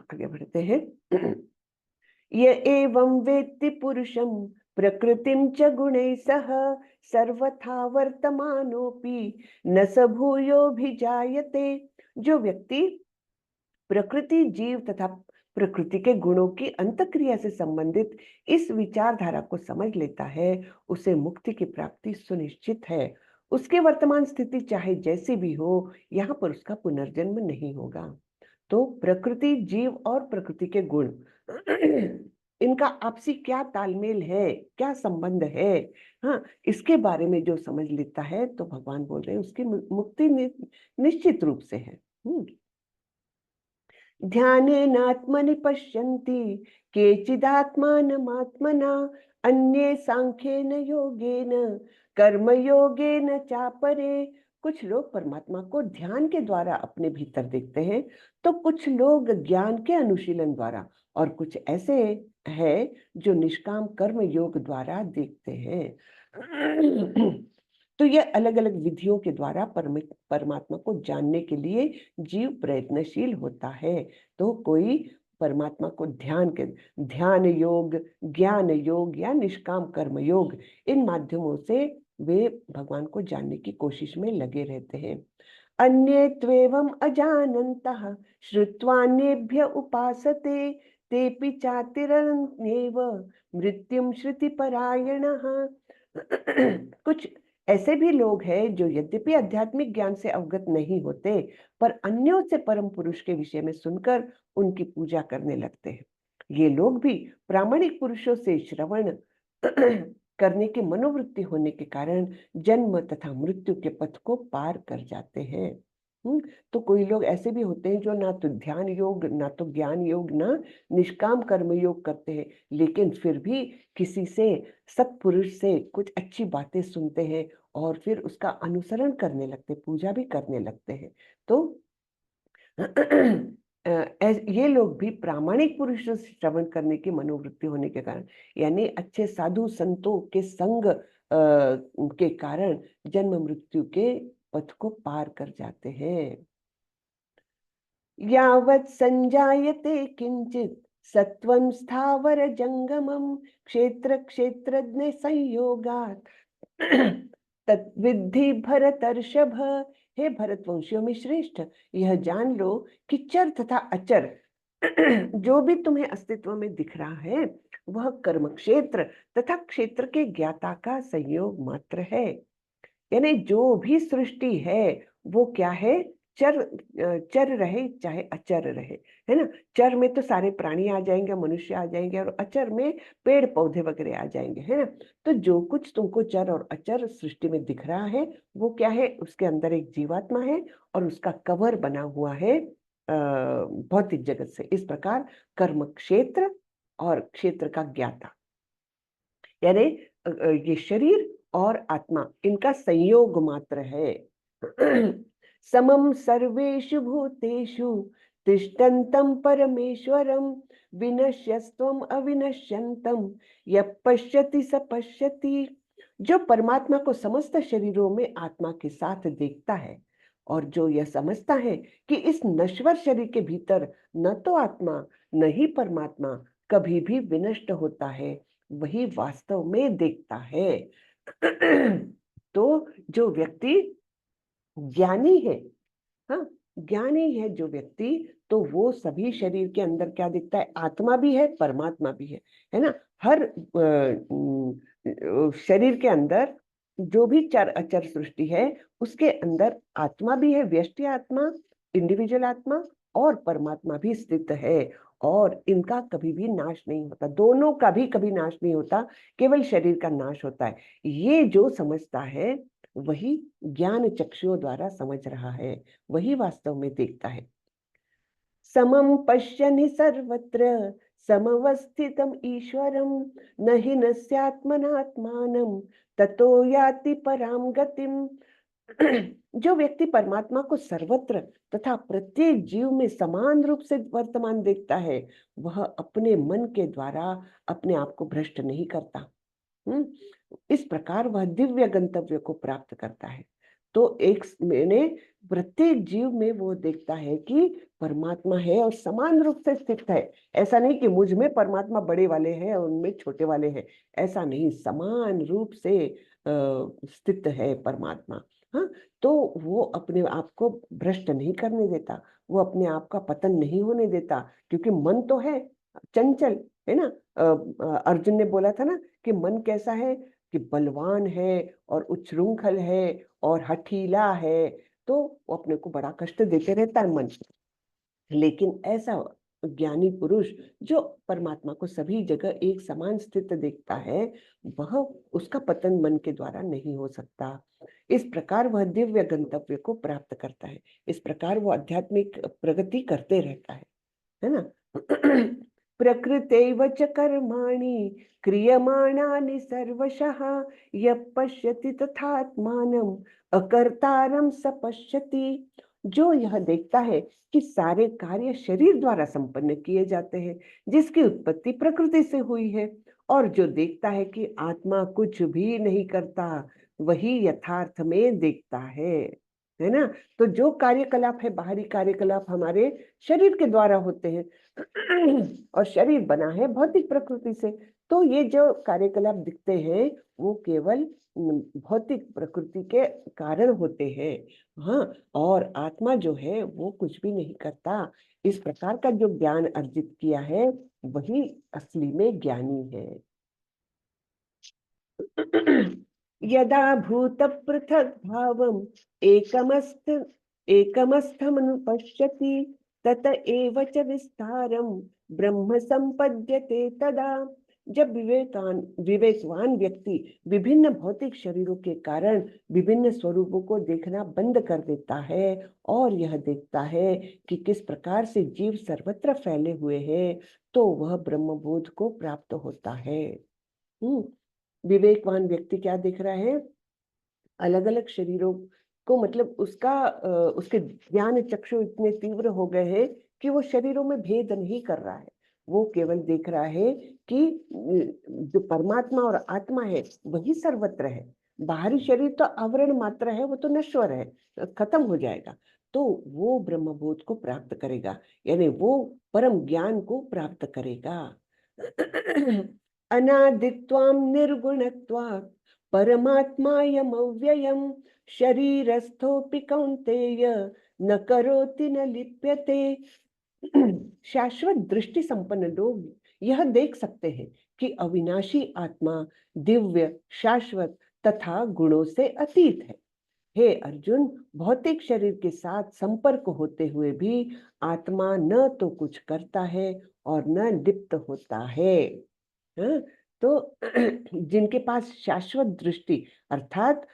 आगे बढ़ते हैं। य एवं वेत्ति पुरुषं प्रकृतिं च गुणैः सह सर्वथा वर्तमानोऽपि न स भूयोऽभिजायते। जो व्यक्ति प्रकृति, जीव तथा प्रकृति के गुणों की अंतक्रिया से संबंधित इस विचारधारा को समझ लेता है, उसे मुक्ति की प्राप्ति सुनिश्चित है। उसके वर्तमान स्थिति चाहे जैसी भी हो, यहाँ पर उसका पुनर्जन्म नहीं होगा। तो प्रकृति, जीव और प्रकृति के गुण इनका आपसी क्या तालमेल है, क्या संबंध है, हाँ, इसके बारे में जो समझ लेता है तो भगवान बोल रहे हैं उसकी मुक्ति निश्चित रूप से है। ध्यानेनात्मनि पश्यन्ति केचिदात्मानमात्मना अन्ये सांख्येन योगेन कर्मयोगेन चापरे। कुछ लोग परमात्मा को ध्यान के द्वारा अपने भीतर देखते हैं, तो कुछ लोग ज्ञान के अनुशीलन द्वारा, और कुछ ऐसे हैं जो निष्काम कर्म योग द्वारा देखते हैं। तो ये अलग अलग विधियों के द्वारा परमात्मा को जानने के लिए जीव प्रयत्नशील होता है। तो कोई परमात्मा को ध्यान योग, ज्ञान योग या निष्काम कर्म योग, इन माध्यमों से वे भगवान को जानने की कोशिश में लगे रहते हैं। अन्ये त्वेवम् अजानन्तः श्रुत्वान्येभ्य उपासते तेपि चातिरन्येव मृत्युम श्रुतिपरायणः। कुछ ऐसे भी लोग हैं जो यद्यपि आध्यात्मिक ज्ञान से अवगत नहीं होते, पर अन्यों से परम पुरुष के विषय में सुनकर उनकी पूजा करने लगते हैं। ये लोग भी प्रामाणिक पुरुषों से श्रवण करने की मनोवृत्ति होने के कारण जन्म तथा मृत्यु के पथ को पार कर जाते हैं। तो कोई लोग ऐसे भी होते हैं जो ना तो ध्यान योग, ना तो ज्ञान योग, ना निष्काम कर्म योग करते हैं, लेकिन फिर भी किसी से, सत्पुरुष से कुछ अच्छी बातें सुनते हैं और फिर उसका अनुसरण करने लगते, पूजा भी करने लगते हैं। तो ये लोग भी प्रामाणिक पुरुषों से श्रवण करने की मनोवृत्ति होने के कारण, यानी अच्छे साधु संतों के संग के कारण जन्म मृत्यु के पथ को पार कर जाते हैं। यावत् संजायते किंचित सत्वं स्थावर जंगमम क्षेत्र क्षेत्रज्ञ संयोगात् तद्विद्धि भरतर्षभ। हे भरतवंशियों में श्रेष्ठ, यह जान लो कि चर तथा अचर जो भी तुम्हें अस्तित्व में दिख रहा है, वह कर्म क्षेत्र तथा क्षेत्र के ज्ञाता का संयोग मात्र है। यानी जो भी सृष्टि है वो क्या है, चर, चर रहे चाहे अचर रहे, है ना। चर में तो सारे प्राणी आ जाएंगे, मनुष्य आ जाएंगे, और अचर में पेड़ पौधे वगैरह आ जाएंगे, है ना। तो जो कुछ तुमको चर और अचर सृष्टि में दिख रहा है वो क्या है, उसके अंदर एक जीवात्मा है और उसका कवर बना हुआ है भौतिक जगत से। इस प्रकार कर्म क्षेत्र और क्षेत्र का ज्ञाता, यानी ये शरीर और आत्मा, इनका संयोग मात्र है। समम सर्वेषु भूतेषु तिष्ठन्तं परमेश्वरं विनश्यस्त्वम् अविनश्यन्तं यः पश्यति स पश्यति। जो परमात्मा को समस्त शरीरों में आत्मा के साथ देखता है और जो यह समझता है कि इस नश्वर शरीर के भीतर न तो आत्मा न ही परमात्मा कभी भी विनष्ट होता है, वही वास्तव में देखता है। तो जो व्यक्ति ज्ञानी है, हाँ, ज्ञानी है जो व्यक्ति, तो वो सभी शरीर के अंदर क्या दिखता है, आत्मा भी है परमात्मा भी है ना। हर शरीर के अंदर जो भी चर अचर सृष्टि है उसके अंदर आत्मा भी है, व्यष्टि आत्मा, इंडिविजुअल आत्मा, और परमात्मा भी स्थित है, और इनका कभी भी नाश नहीं होता, दोनों का भी कभी नाश नहीं होता, केवल शरीर का नाश होता है। ये जो समझता है वही ज्ञान चक्षुओं द्वारा समझ रहा है, वही वास्तव में देखता है। समम पश्यन् हि सर्वत्र समवस्थितम ईश्वरम न हि नस्यात्मनात्मानं ततो याति पराम गतिम। जो व्यक्ति परमात्मा को सर्वत्र तथा प्रत्येक जीव में समान रूप से वर्तमान देखता है, वह अपने मन के द्वारा अपने आप को भ्रष्ट नहीं करता। इस प्रकार वह दिव्य गंतव्य को प्राप्त करता है। तो एक मैंने प्रत्येक जीव में वो देखता है कि परमात्मा है और समान रूप से स्थित है। ऐसा नहीं कि मुझ में परमात्मा बड़े वाले हैं और उनमें छोटे वाले हैं, ऐसा नहीं, समान रूप से स्थित है परमात्मा। हाँ, तो वो अपने आप को भ्रष्ट नहीं करने देता, वो अपने आप का पतन नहीं होने देता, क्योंकि मन तो है चंचल, है ना। अर्जुन ने बोला था ना कि मन कैसा है कि बलवान है और उच्छृंखल है और हठीला है, तो वो अपने को बड़ा कष्ट देते रहता है मन। लेकिन ऐसा ज्ञानी पुरुष जो परमात्मा को सभी जगह एक समान स्थित देखता है, वह उसका पतन मन के द्वारा नहीं हो सकता। इस प्रकार वह दिव्य गंतव्य को प्राप्त करता है। इस प्रकार वो आध्यात्मिक प्रगति करते रहता है ना। प्रकृतैव च कर्माणि क्रियमाणानि सर्वशः यः पश्यति तथात्मानम् अकर्तारं स पश्यति। जो यह देखता है कि सारे कार्य शरीर द्वारा संपन्न किए जाते हैं, जिसकी उत्पत्ति प्रकृति से हुई है, और जो देखता है कि आत्मा कुछ भी नहीं करता, वही यथार्थ में देखता है ना। तो जो कार्यकलाप है, बाहरी कार्यकलाप हमारे शरीर के द्वारा होते हैं, और शरीर बना है भौतिक प्रकृति से, तो ये जो कार्यकलाप दिखते हैं वो केवल भौतिक प्रकृति के कारण होते हैं। हाँ, और आत्मा जो है वो कुछ भी नहीं करता। इस प्रकार का जो ज्ञान अर्जित किया है, वही असली में ज्ञानी है। यदा भूत पृथक भावम एकमस्थमनुपश्यति तत एव च विस्तारम ब्रह्म संपद्यते तदा। जब विवेकवान व्यक्ति विभिन्न भौतिक शरीरों के कारण विभिन्न स्वरूपों को देखना बंद कर देता है और यह देखता है कि किस प्रकार से जीव सर्वत्र फैले हुए हैं, तो वह ब्रह्मबोध को प्राप्त होता है। विवेकवान व्यक्ति क्या देख रहा है? अलग अलग शरीरों को, मतलब उसके ज्ञान चक्षु इतने तीव्र हो गए हैं कि वो शरीरों में भेद नहीं कर रहा है। वो केवल देख रहा है कि जो परमात्मा और आत्मा है वही सर्वत्र है। बाहरी शरीर तो आवरण मात्र है, वो तो नश्वर है, खत्म हो जाएगा। तो वो ब्रह्मबोध को प्राप्त करेगा, यानी वो परम ज्ञान को प्राप्त करेगा। अनादित्वाम निर्गुणत्वात् परमात्मायमव्ययम् शरीरस्थोऽपि कौन्तेय न करोति न लिप्यते। शाश्वत दृष्टि संपन्न लोग यह देख सकते हैं कि अविनाशी आत्मा दिव्य, शाश्वत तथा गुणों से अतीत है। हे अर्जुन, भौतिक शरीर के साथ संपर्क होते हुए भी आत्मा न तो कुछ करता है और न लिप्त होता है। हाँ? तो जिनके पास शाश्वत दृष्टि अर्थात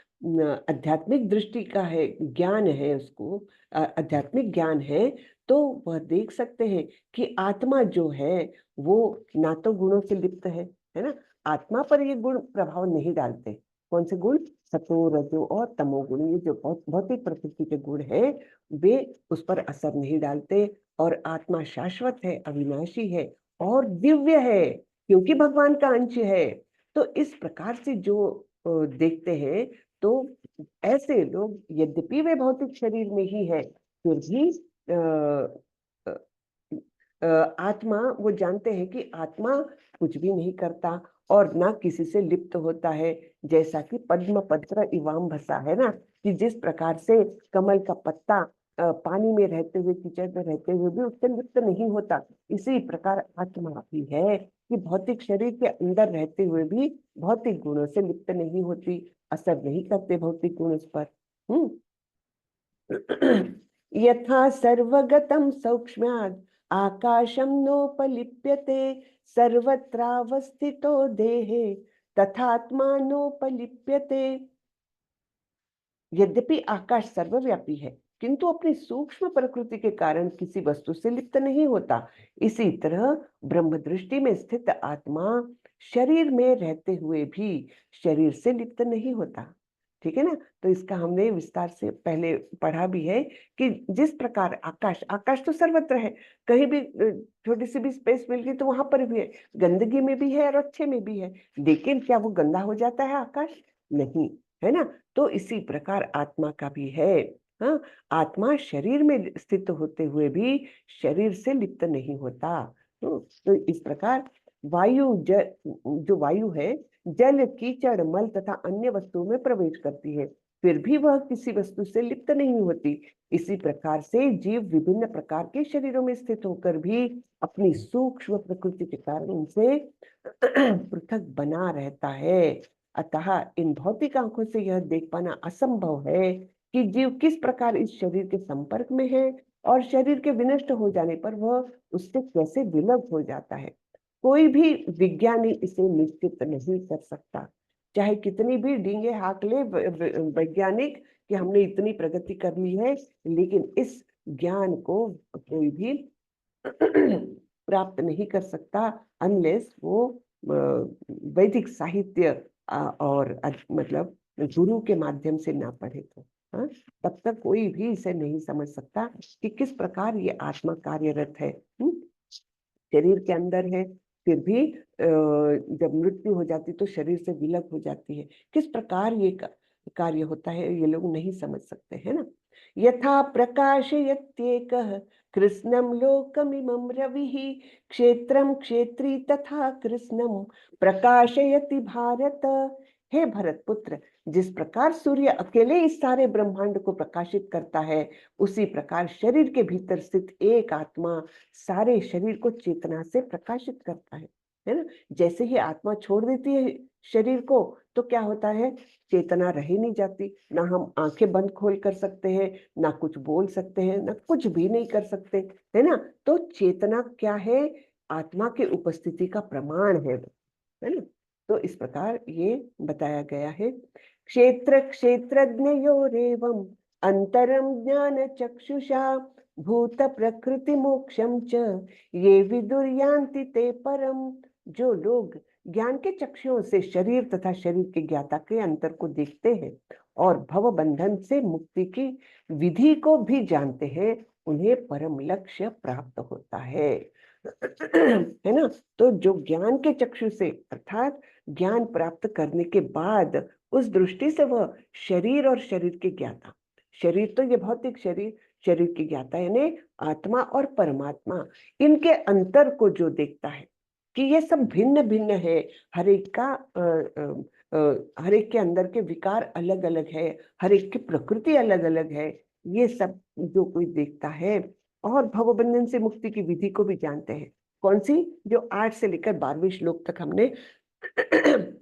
आध्यात्मिक दृष्टि का है, ज्ञान है, उसको आध्यात्मिक ज्ञान है, तो वह देख सकते हैं कि आत्मा जो है वो ना तो गुणों से लिप्त है ना। आत्मा पर ये गुण प्रभाव नहीं डालते। कौन से गुण? सतो, रजो और तमोगुण, ये जो भौतिक प्रकृति के गुण है, वे उस पर असर नहीं डालते। और आत्मा शाश्वत है, अविनाशी है और दिव्य है, क्योंकि भगवान का अंश है। तो इस प्रकार से जो देखते हैं, तो ऐसे लोग यद्यपि वे भौतिक शरीर में ही है, फिर भी आत्मा, वो जानते हैं कि आत्मा कुछ भी नहीं करता और ना किसी से लिप्त होता है। जैसा कि पद्म पत्र इवाम भसा है ना, कि जिस प्रकार से कमल का पत्ता पानी में रहते हुए, कीचड़ में रहते हुए भी उससे लिप्त नहीं होता, इसी प्रकार आत्मा भी है कि भौतिक शरीर के अंदर रहते हुए भी भौतिक गुणों से लिप्त नहीं होती, असर नहीं करते भौतिक गुण उस पर। यथा सर्वगतं सौक्ष्म्यात् आकाशं नोपलिप्यते सर्वत्रावस्थितो देहे तथात्मानोपलिप्यते। यद्यपि आकाश सर्वव्यापी है, किंतु अपनी सूक्ष्म प्रकृति के कारण किसी वस्तु से लिप्त नहीं होता। इसी तरह ब्रह्म दृष्टि में स्थित आत्मा शरीर में रहते हुए भी शरीर से लिप्त नहीं होता। ठीक है ना। तो इसका हमने विस्तार से पहले पढ़ा भी है कि जिस प्रकार आकाश तो सर्वत्र है, कहीं भी छोटी सी भी स्पेस मिल गई तो वहां पर भी है, गंदगी में भी है और अच्छे में भी है, लेकिन क्या वो गंदा हो जाता है आकाश? नहीं, है ना। तो इसी प्रकार आत्मा का भी है। हाँ, आत्मा शरीर में स्थित होते हुए भी शरीर से लिप्त नहीं होता। तो इस प्रकार जो वायु है, जल, कीचड़, मल तथा अन्य वस्तुओं में प्रवेश करती है, फिर भी वह किसी वस्तु से लिप्त नहीं होती। इसी प्रकार से जीव विभिन्न प्रकार के शरीरों में स्थित होकर भी अपनी सूक्ष्म प्रकृति के कारण उनसे पृथक बना रहता है। अतः इन भौतिक आंखों से यह देख पाना असंभव है कि जीव किस प्रकार इस शरीर के संपर्क में है और शरीर के विनष्ट हो जाने पर वह उससे कैसे विलग हो जाता है। कोई भी विज्ञानी इसे निश्चित नहीं कर सकता, चाहे कितनी भी डींगे हाँक ले वैज्ञानिक कि हमने इतनी प्रगति कर ली है, लेकिन इस ज्ञान को कोई भी प्राप्त नहीं कर सकता अनलेस वो वैदिक साहित्य और मतलब गुरु के माध्यम से ना पढ़े तो। हाँ, तब तक कोई भी इसे नहीं समझ सकता कि किस प्रकार ये आत्मा कार्यरत है। शरीर के अंदर है, फिर भी जब मृत्यु हो जाती तो शरीर से विलग हो जाती है। किस प्रकार ये कार्य होता है ये लोग नहीं समझ सकते, है ना। यथा प्रकाशयत्येकः कृष्णं लोकमिमं रविः क्षेत्रं क्षेत्री तथा कृष्णं प्रकाशयति भारत। हे भरत पुत्र, जिस प्रकार सूर्य अकेले इस सारे ब्रह्मांड को प्रकाशित करता है, उसी प्रकार शरीर के भीतर स्थित एक आत्मा सारे शरीर को चेतना से प्रकाशित करता है ना। जैसे ही आत्मा छोड़ देती है शरीर को तो क्या होता है, चेतना रह ही नहीं जाती, ना हम आंखें बंद खोल कर सकते हैं, ना कुछ बोल सकते हैं, ना कुछ भी नहीं कर सकते, है ना। तो चेतना क्या है, आत्मा की उपस्थिति का प्रमाण है ना। तो इस प्रकार ये बताया गया है। क्षेत्र क्षेत्रज्ञयोरेवम् अंतरम ज्ञान चक्षुषा भूत प्रकृति मोक्षम च ये विदुर्यान्ति ते परम। जो लोग ज्ञान के चक्षुओं से शरीर तथा शरीर के ज्ञाता के अंतर को देखते हैं और भव बंधन से मुक्ति की विधि को भी जानते हैं, उन्हें परम लक्ष्य प्राप्त होता है है ना। तो जो ज्ञान के चक्षु से अर्थात ज्ञान प्राप्त करने के बाद उस दृष्टि से वह शरीर और शरीर के ज्ञाता, शरीर तो ये भौतिक शरीर, शरीर की ज्ञाता यानी आत्मा और परमात्मा, इनके अंतर को जो देखता है कि ये सब भिन्न भिन्न है, हर एक का हर एक के अंदर के विकार अलग अलग है, हर एक की प्रकृति अलग अलग है, ये सब जो कोई देखता है और भवबंधन से मुक्ति की विधि को भी जानते हैं। कौन सी, जो 8 से लेकर 12वें श्लोक तक हमने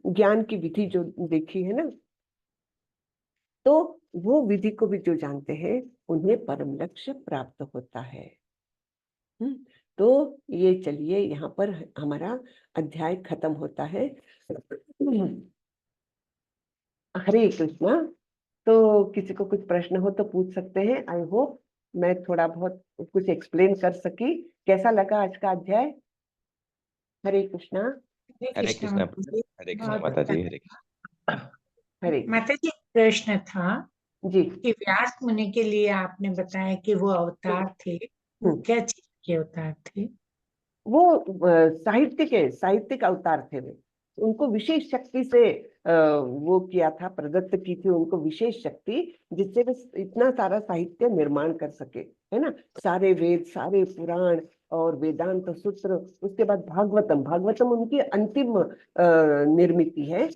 ज्ञान की विधि जो देखी है ना, तो वो विधि को भी जो जानते हैं उन्हें परम लक्ष्य प्राप्त होता है। तो ये चलिए यहाँ पर हमारा अध्याय खत्म होता है। हरे कृष्णा। तो किसी को कुछ प्रश्न हो तो पूछ सकते हैं। आई होप मैं थोड़ा बहुत कुछ एक्सप्लेन कर सकी। कैसा लगा आज का अध्याय? हरे कृष्णा। हरे हरे कृष्णा कृष्णा। माता जी। हरे कृष्णा बहुत माता अच्छा। जी। हरे कृष्णा। हरे माता जी, प्रश्न था जी। कि व्यास मुनि के लिए आपने बताया कि वो अवतार थे, वो हम्म, क्या चीज के अवतार थे? वो साहित्यिक अवतार थे वे। उनको विशेष शक्ति से वो किया था, प्रदत्त की थी उनको विशेष शक्ति, जिससे वे इतना सारा साहित्य निर्माण कर सके, है ना। सारे वेद, सारे पुराण और वेदांत सूत्र, उसके बाद भागवतम, भागवतम उनकी अंतिम निर्मिति है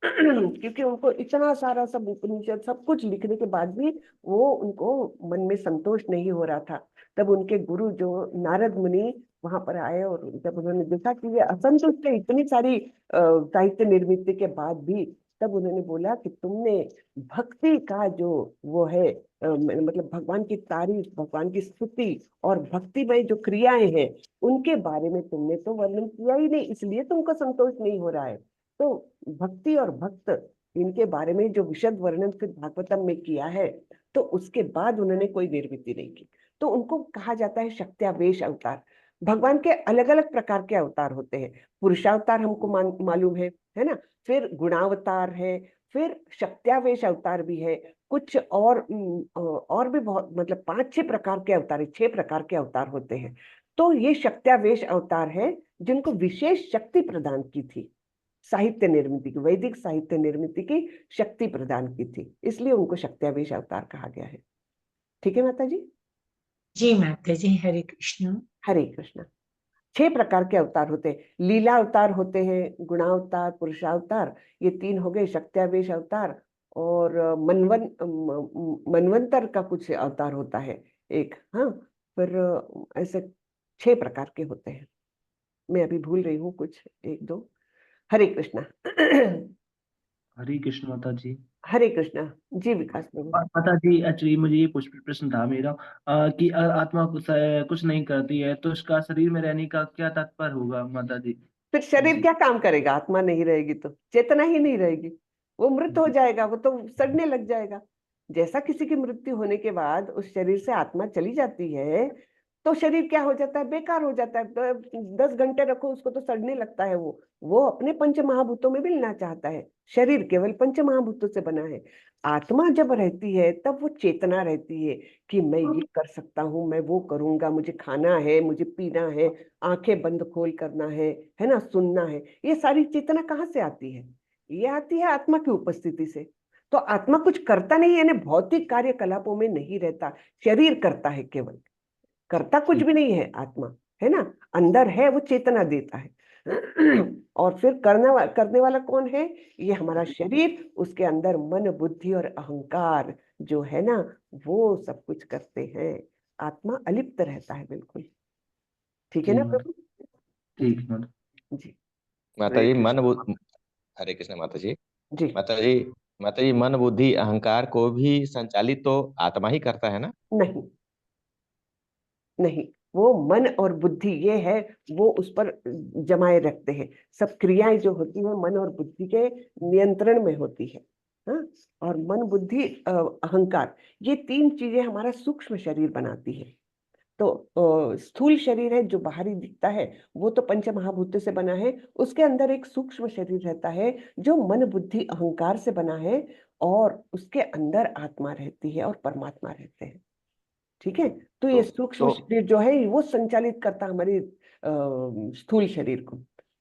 क्योंकि उनको इतना सारा सब उपनिषद सब कुछ लिखने के बाद भी वो उनको मन में संतोष नहीं हो रहा था। तब उनके गुरु जो नारद मुनि वहां पर आए और जब उन्होंने देखा कि ये असंतुष्ट है इतनी सारी साहित्य निर्मित के बाद भी, तब उन्होंने बोला कि तुमने भक्ति का जो वो है मतलब भगवान की तारीफ, भगवान की स्तुति और भक्तिमय जो क्रियाएं हैं उनके बारे में तुमने तो वर्णन किया ही नहीं, इसलिए तुमको संतोष नहीं हो रहा है। तो भक्ति और भक्त इनके बारे में जो विशद वर्णन फिर भागवतम में किया है, तो उसके बाद उन्होंने कोई निर्मित नहीं की। तो उनको कहा जाता है शक्त्यावेश अवतार। भगवान के अलग अलग प्रकार के अवतार होते हैं। पुरुषावतार हमको मालूम है ना, फिर गुणावतार है, फिर शक्त्यावेश अवतार भी है, कुछ और भी बहुत, मतलब 5-6 प्रकार के अवतार, 6 प्रकार के अवतार होते हैं। तो ये शक्त्यावेश अवतार है जिनको विशेष शक्ति प्रदान की थी, साहित्य निर्मित की, वैदिक साहित्य निर्मित की शक्ति प्रदान की थी, इसलिए उनको शक्त्यावेश अवतार कहा गया है। ठीक है माता जी। जी माता जी, हरे कृष्णा। हरे कृष्णा। 6 प्रकार के अवतार होते हैं। लीला अवतार होते हैं, गुणावतार, पुरुषावतार, ये 3 हो गए। शक्त्यावेश अवतार और मनवंतर का कुछ अवतार होता है एक। हाँ, फिर ऐसे 6 प्रकार के होते हैं। मैं अभी भूल रही हूँ कुछ, 1-2। हरे कृष्णा। हरे कृष्ण माता जी। हरे कृष्णा। जी विकास प्रभु। और माता जी, एक्चुअली मुझे ये प्रश्न था मेरा, कि आत्मा कुछ नहीं करती है तो उसका शरीर में रहने का क्या तात्पर्य होगा माता जी? फिर शरीर जी। क्या काम करेगा? आत्मा नहीं रहेगी तो चेतना ही नहीं रहेगी, वो मृत हो जी। जाएगा, वो तो सड़ने लग जाएगा। जैसा किसी की मृत्यु होने के बाद उस शरीर से आत्मा चली जाती है, तो शरीर क्या हो जाता है? बेकार हो जाता है। 10 घंटे रखो उसको तो सड़ने लगता है। वो अपने पंच महाभूतों में मिलना चाहता है। शरीर केवल पंच महाभूतों से बना है। आत्मा जब रहती है तब वो चेतना रहती है कि मैं ये कर सकता हूँ, मैं वो करूंगा, मुझे खाना है, मुझे पीना है, आंखें बंद खोल करना है ना, सुनना है। ये सारी चेतना कहाँ से आती है? ये आती है आत्मा की उपस्थिति से। तो आत्मा कुछ करता नहीं, यानी भौतिक कार्यकलापों में नहीं रहता। शरीर करता है केवल, करता कुछ ठीक। भी नहीं है आत्मा, है ना। अंदर है, वो चेतना देता है। और फिर करने वाला कौन है? ये हमारा शरीर, उसके अंदर मन बुद्धि और अहंकार जो है ना, वो सब कुछ करते हैं। आत्मा अलिप्त रहता है बिल्कुल। ठीक है जी ना माता। प्रभु? जी। ठीक माता। जी। माता हरे जी कृष्ण। हरे कृष्ण माता जी। जी। माता जी, माता जी, मन बुद्धि अहंकार को भी संचालित तो आत्मा ही करता है ना? नहीं, नहीं, वो मन और बुद्धि ये है, वो उस पर जमाए रखते हैं। सब क्रियाएं जो होती है मन और बुद्धि के नियंत्रण में होती है। हाँ। और मन बुद्धि अहंकार, ये तीन चीजें हमारा सूक्ष्म शरीर बनाती है। तो स्थूल शरीर है जो बाहरी दिखता है, वो तो पंच महाभूतों से बना है। उसके अंदर एक सूक्ष्म शरीर रहता है जो मन बुद्धि अहंकार से बना है, और उसके अंदर आत्मा रहती है और परमात्मा रहते हैं। ठीक है। तो ये तो सूक्ष्म तो शरीर जो है वो संचालित करता है हमारे स्थूल शरीर को।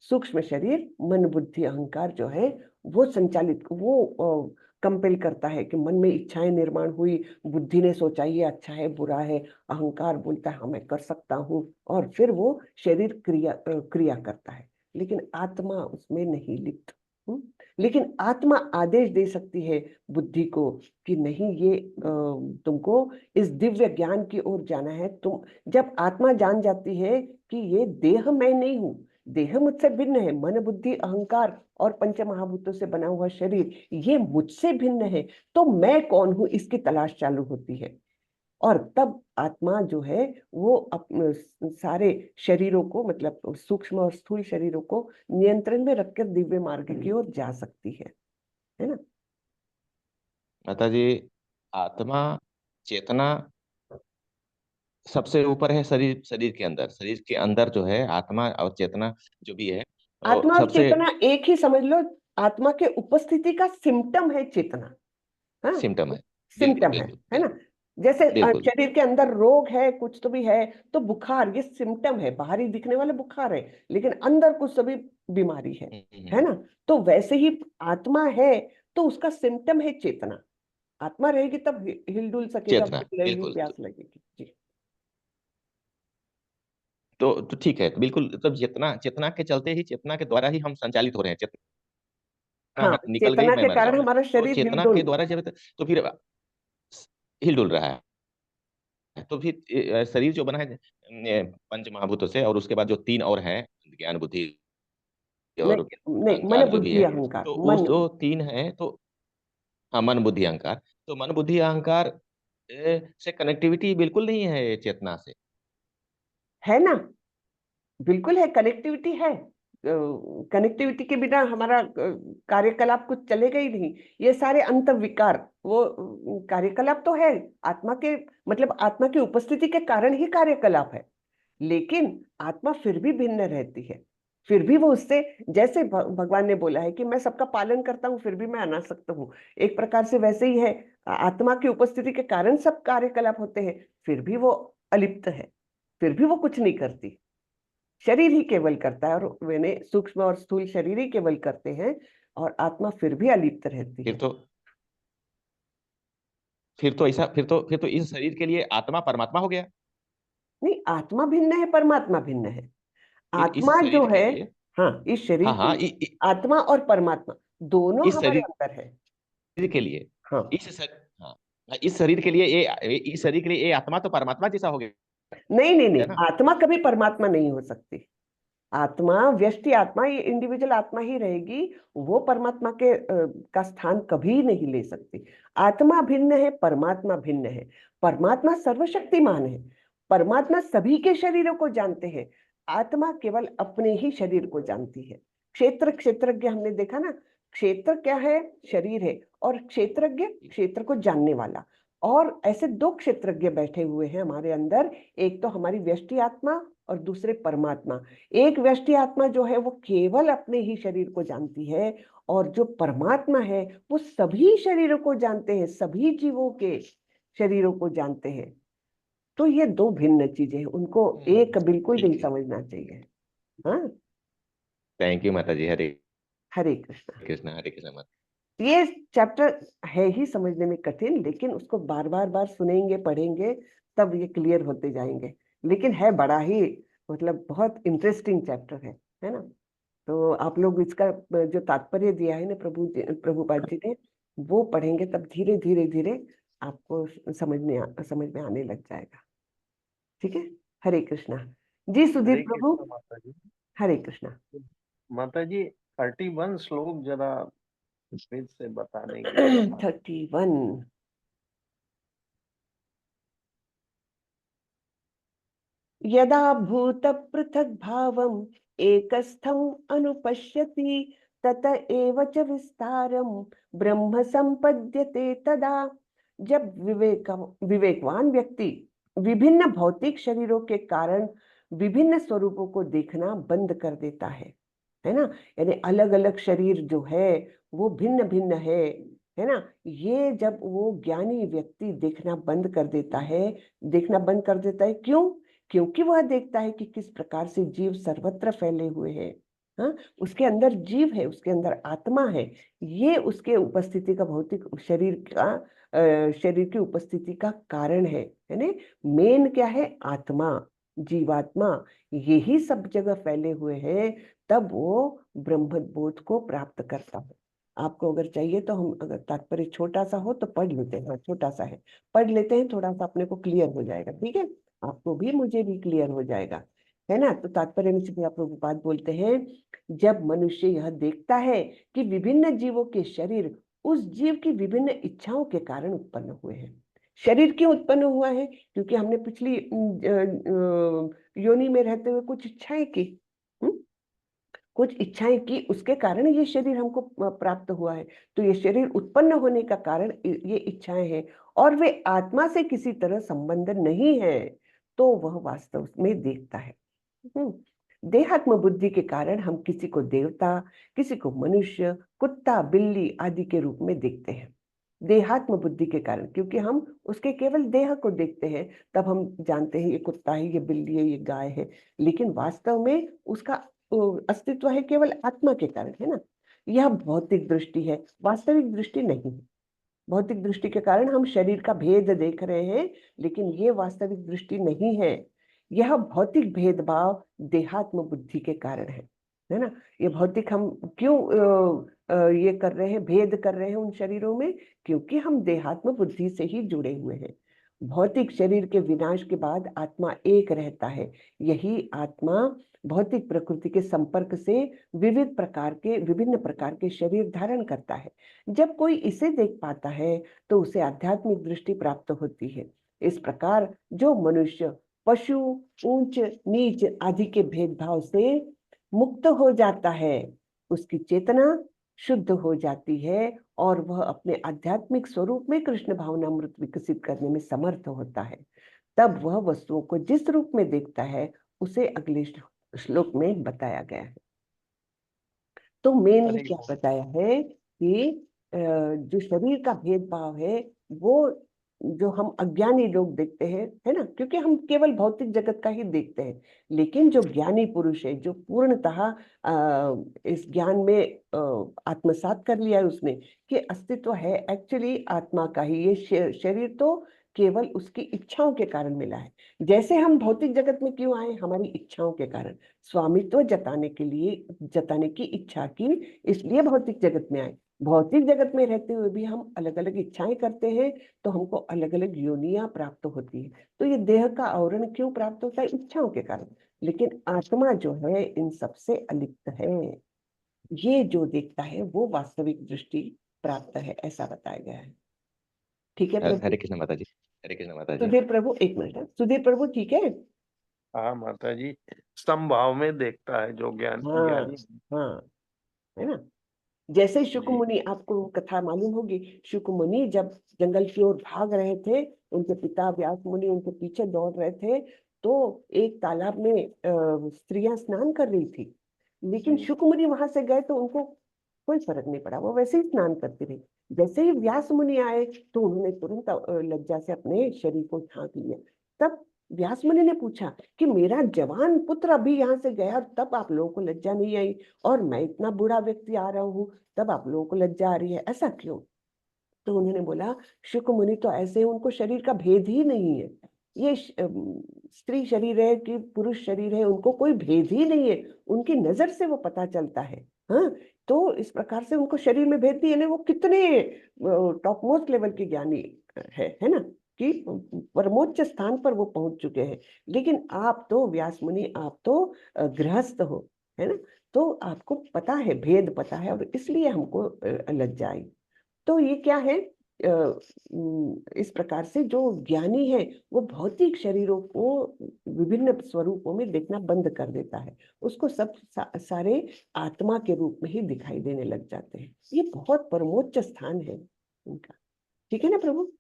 सूक्ष्म शरीर मन बुद्धि अहंकार जो है वो संचालित, वो कंपेल करता है कि मन में इच्छाएं निर्माण हुई, बुद्धि ने सोचा ये अच्छा है बुरा है, अहंकार बोलता है हाँ मैं कर सकता हूँ, और फिर वो शरीर क्रिया करता है। लेकिन आत्मा उसमें नहीं लिप्त। हम्म? लेकिन आत्मा आदेश दे सकती है बुद्धि को कि नहीं, ये तुमको इस दिव्य ज्ञान की ओर जाना है। तुम जब आत्मा जान जाती है कि ये देह मैं नहीं हूं, देह मुझसे भिन्न है, मन बुद्धि अहंकार और पंच महाभूतों से बना हुआ शरीर ये मुझसे भिन्न है, तो मैं कौन हूं, इसकी तलाश चालू होती है। और तब आत्मा जो है वो अपने सारे शरीरों को, मतलब सूक्ष्म और स्थूल शरीरों को नियंत्रण में रखकर दिव्य मार्ग की ओर जा सकती है ना। माता जी, आत्मा, चेतना सबसे ऊपर है। शरीर शरीर के अंदर जो है आत्मा और चेतना जो भी है, वो आत्मा और सबसे चेतना एक ही समझ लो। आत्मा के उपस्थिति का सिम्टम है चेतना। हाँ, सिम्टम है। बिल्कुल सिम्टम बिल्कुल है ना। बिल्कुल। जैसे बिल्कुल। शरीर के अंदर रोग है, कुछ तो भी है, तो बुखार ये सिम्टम है, बाहरी दिखने वाला बुखार है, लेकिन अंदर कुछ तो भी बीमारी है हम्म। ना। तो वैसे ही आत्मा है, तो उसका सिम्टम है चेतना। आत्मा रहेगी तब हिलडुल सकेगा, चेतना, भूख लगेगी, बिल्कुल। प्यास लगेगी। जी। तो ठीक है, बिल्कुल। तब चेतना चेतना के चलते ही, चेतना के द्वारा ही हम संचालित हो रहे हैं। चेतना हाँ, निकल गई, चेतना मैं के मर कारण जाऊंगा। हमारा तो शरीर चेतना हिलडुल के रहा द्वारा जब, तो फिर हिल डुल रहा है। तो फिर शरीर जो बना है पंच महाभूतों से, और उसके बाद जो तीन और हैं, ज्ञान बुद्धि है। और नहीं नहीं, मन अहंकार जो भी बुद्धि है, अहंकार, तो उस मन। जो तीन है, तो हाँ, मन बुद्धि अहंकार। तो मन बुद्धि अहंकार से कनेक्टिविटी बिल्कुल नहीं है चेतना से। है ना, बिल्कुल है, कनेक्टिविटी है। कनेक्टिविटी के बिना हमारा कार्यकलाप कुछ चलेगा ही नहीं। ये सारे अंतर्विकार वो कार्यकलाप तो है आत्मा के, मतलब आत्मा की उपस्थिति के कारण ही कार्यकलाप है। लेकिन आत्मा फिर भी भिन्न रहती है। फिर भी वो उससे, जैसे भगवान ने बोला है कि मैं सबका पालन करता हूँ फिर भी मैं अनासक्त हूँ, एक प्रकार से वैसे ही है। आत्मा की उपस्थिति के कारण सब कार्यकलाप होते हैं, फिर भी वो अलिप्त है, फिर भी वो कुछ नहीं करती। शरीर ही केवल करता है, और मैंने सूक्ष्म और स्थूल शरीर ही केवल करते हैं, और आत्मा फिर भी अलिप्त रहती फिर है। तो ऐसा, फिर तो इस शरीर के लिए आत्मा परमात्मा हो गया। नहीं, आत्मा भिन्न है, परमात्मा भिन्न है। फिर इस आत्मा जो शरीर के है, लिए, हाँ, इस हाँ शरीर के हाँ, लिए आत्मा और परमात्मा दोनों इस हमारे शरीर अंदर है। के लिए, हाँ। हाँ, इस शरीर के लिए इस शरीर के लिए ये आत्मा तो परमात्मा जैसा हो गया नहीं नहीं नहीं, ना? आत्मा कभी परमात्मा नहीं हो सकती। आत्मा, व्यष्टि आत्मा, ये इंडिविजुअल आत्मा ही रहेगी, वो परमात्मा के का स्थान कभी नहीं ले सकती। आत्मा भिन्न है, परमात्मा भिन्न है। परमात्मा सर्वशक्तिमान है, परमात्मा सभी के शरीरों को जानते हैं, आत्मा केवल अपने ही शरीर को जानती है। क्षेत्रज्ञ हमने देखा ना, क्षेत्र क्या है? शरीर है, और क्षेत्रज्ञ क्षेत्र को जानने वाला। और ऐसे दो क्षेत्रज्ञ बैठे हुए हैं हमारे अंदर, एक तो हमारी व्यष्टि आत्मा और दूसरे परमात्मा। एक व्यष्टि आत्मा जो है वो केवल अपने ही शरीर को जानती है, और जो परमात्मा है वो सभी शरीरों को जानते हैं, सभी जीवों के शरीरों को जानते हैं। तो ये दो भिन्न चीजें हैं, उनको एक बिल्कुल नहीं समझना चाहिए। हाँ, थैंक यू माता जी। हरे हरे कृष्णा। कृष्णा, हरे कृष्णा माता। ये चैप्टर है ही समझने में कठिन, लेकिन उसको बार बार सुनेंगे, पढ़ेंगे, तब ये क्लियर होते जाएंगे। लेकिन है बड़ा ही, मतलब बहुत इंटरेस्टिंग चैप्टर है ना। तो आप लोग इसका जो तात्पर्य दिया है ना प्रभुपाद जी ने, वो पढ़ेंगे तब धीरे धीरे धीरे आपको समझ में आने लग जाएगा। ठीक है, हरे कृष्णा जी। सुधीर हरे प्रभु, कृष्णा माता जी। हरे कृष्णा। माता जी 31 श्लोक जरा फिर से बताने की। 31। यदा भूत पृथक भावम एकस्थम अनुपश्यति तत एव च विस्तारम ब्रह्म संपद्यते तदा। जब विवेकवान व्यक्ति विभिन्न भौतिक शरीरों के कारण विभिन्न स्वरूपों को देखना बंद कर देता है ना। यानी अलग अलग शरीर जो है वो भिन्न भिन्न है ना। ये जब वो ज्ञानी व्यक्ति देखना बंद कर देता है, क्यों? क्योंकि वह देखता है कि किस प्रकार से जीव सर्वत्र फैले हुए हैं। हाँ, उसके अंदर जीव है, उसके अंदर आत्मा है। ये उसके उपस्थिति का, भौतिक शरीर की उपस्थिति का कारण है ना। मेन क्या है? आत्मा, जीवात्मा, यही सब जगह फैले हुए हैं। तब वो ब्रह्म बोध को प्राप्त करता है। आपको अगर चाहिए तो हम, अगर तात्पर्य छोटा सा हो तो पढ़ लेते हैं। हाँ, छोटा सा है, पढ़ लेते हैं, थोड़ा सा अपने को क्लियर हो जाएगा। ठीक है, आपको भी मुझे भी क्लियर हो जाएगा, है ना। तो तात्पर्य में से प्रभुपाद बोलते हैं, जब मनुष्य यह देखता है कि विभिन्न जीवों के शरीर उस जीव की विभिन्न इच्छाओं के कारण उत्पन्न हुए हैं। शरीर क्यों उत्पन्न हुआ है? क्योंकि हमने पिछली योनि में रहते हुए कुछ इच्छाएं की, कुछ इच्छाएं की, उसके कारण ये शरीर हमको प्राप्त हुआ है। तो ये शरीर उत्पन्न होने का कारण ये इच्छाएं हैं, और वे आत्मा से किसी तरह संबंध नहीं है, तो वह वास्तव में देखता है। देहात्म बुद्धि के कारण हम किसी को देवता, किसी को मनुष्य, कुत्ता, बिल्ली आदि के रूप में देखते हैं। देहात्म बुद्धि के कारण, क्योंकि हम उसके केवल देह को देखते हैं, तब हम जानते हैं ये कुत्ता है, ये बिल्ली है, ये गाय है। लेकिन वास्तव में उसका अस्तित्व है केवल आत्मा के कारण, है ना। यह भौतिक दृष्टि है, वास्तविक दृष्टि नहीं है। भौतिक दृष्टि के कारण हम शरीर का भेद देख रहे हैं, लेकिन ये वास्तविक दृष्टि नहीं है। यह भौतिक भेदभाव देहात्म बुद्धि के कारण है ना। ये भौतिक हम क्यों ये कर रहे हैं, भेद कर रहे हैं उन शरीरों में? क्योंकि हम देहात्म बुद्धि से ही जुड़े हुए हैं। भौतिक शरीर के विनाश के बाद आत्मा एक रहता है। यही आत्मा भौतिक प्रकृति के संपर्क से विभिन्न प्रकार के शरीर धारण करता है। जब कोई इसे देख पाता है तो उसे आध्यात्मिक दृष्टि प्राप्त होती है। इस प्रकार जो मनुष्य पशु, ऊंच नीच आदि के भेदभाव से मुक्त हो जाता है, उसकी चेतना शुद्ध हो जाती है, और वह अपने आध्यात्मिक स्वरूप में कृष्ण भावनामृत विकसित करने में समर्थ होता है। तब वह वस्तुओं को जिस रूप में देखता है, उसे अगले श्लोक में बताया गया है। तो मेनली क्या बताया है कि जो शरीर का भेदभाव है, वो जो हम अज्ञानी लोग देखते हैं, है ना, क्योंकि हम केवल भौतिक जगत का ही देखते हैं। लेकिन जो ज्ञानी पुरुष है, जो पूर्णतः इस ज्ञान में आत्मसात कर लिया है उसने, कि अस्तित्व है एक्चुअली आत्मा का ही, ये शरीर तो केवल उसकी इच्छाओं के कारण मिला है। जैसे हम भौतिक जगत में क्यों आए? हमारी इच्छाओं के कारण, स्वामित्व जताने के लिए, जताने की इच्छा की, इसलिए भौतिक जगत में आए। भौतिक जगत में रहते हुए भी हम अलग अलग इच्छाएं करते हैं, तो हमको अलग अलग योनियां प्राप्त होती है। तो ये देह का आवरण क्यों प्राप्त होता है? इच्छाओं के कारण। लेकिन आत्मा जो है इन सबसे अलिप्त है, ये जो देखता है वो वास्तविक दृष्टि प्राप्त है, ऐसा बताया गया है। ठीक है प्रभु? हरे कृष्ण माता जी, हरे कृष्ण माता जी। सुधीर प्रभु, एक मिनट, सुधीर प्रभु ठीक है? हाँ माता जी, समभाव में देखता है जो हाँ ज्ञानी। हाँ, है ना। जैसे शुक जी मुनि, आपको कथा मालूम होगी, शुक मुनि जब जंगल की ओर भाग रहे थे, उनके पिता व्यास मुनि उनके पीछे दौड़ रहे थे, तो एक तालाब में स्त्रियां स्नान कर रही थी, लेकिन जी शुक मुनि वहां से गए तो उनको कोई फर्क नहीं पड़ा, वो वैसे ही स्नान करती रही। जैसे ही व्यास मुनि आए तो उन्होंने तुरंत लज्जा से अपने शरीर को ढांक लिया। तब व्यास मुनि ने पूछा कि मेरा जवान पुत्र अभी यहाँ से गया, तब आप लोगों को लज्जा नहीं आई, और मैं इतना बूढ़ा व्यक्ति आ रहा हूँ तब आप लोगों को लज्जा आ रही है, ऐसा क्यों? तो उन्होंने बोला, शुक मुनि तो ऐसे, उनको शरीर का भेद ही नहीं है। ये स्त्री शरीर है कि पुरुष शरीर है, उनको कोई भेद ही नहीं है, उनकी नजर से वो पता चलता है। हाँ, तो इस प्रकार से उनको शरीर में भेद नहीं है, वो कितने टॉप मोस्ट लेवल के ज्ञानी है ना, कि परमोच्च स्थान पर वो पहुंच चुके हैं। लेकिन आप तो व्यास मुनि, आप तो गृहस्थ हो, है ना, तो आपको पता है, भेद पता है, और इसलिए हमको लज्जा आई। तो ये क्या है, इस प्रकार से जो ज्ञानी है वो भौतिक शरीरों को विभिन्न स्वरूपों में देखना बंद कर देता है, उसको सब सारे आत्मा के रूप में ही दिखाई देने लग जाते हैं। ये बहुत परमोच्च स्थान है उनका। ठीक है ना प्रभु?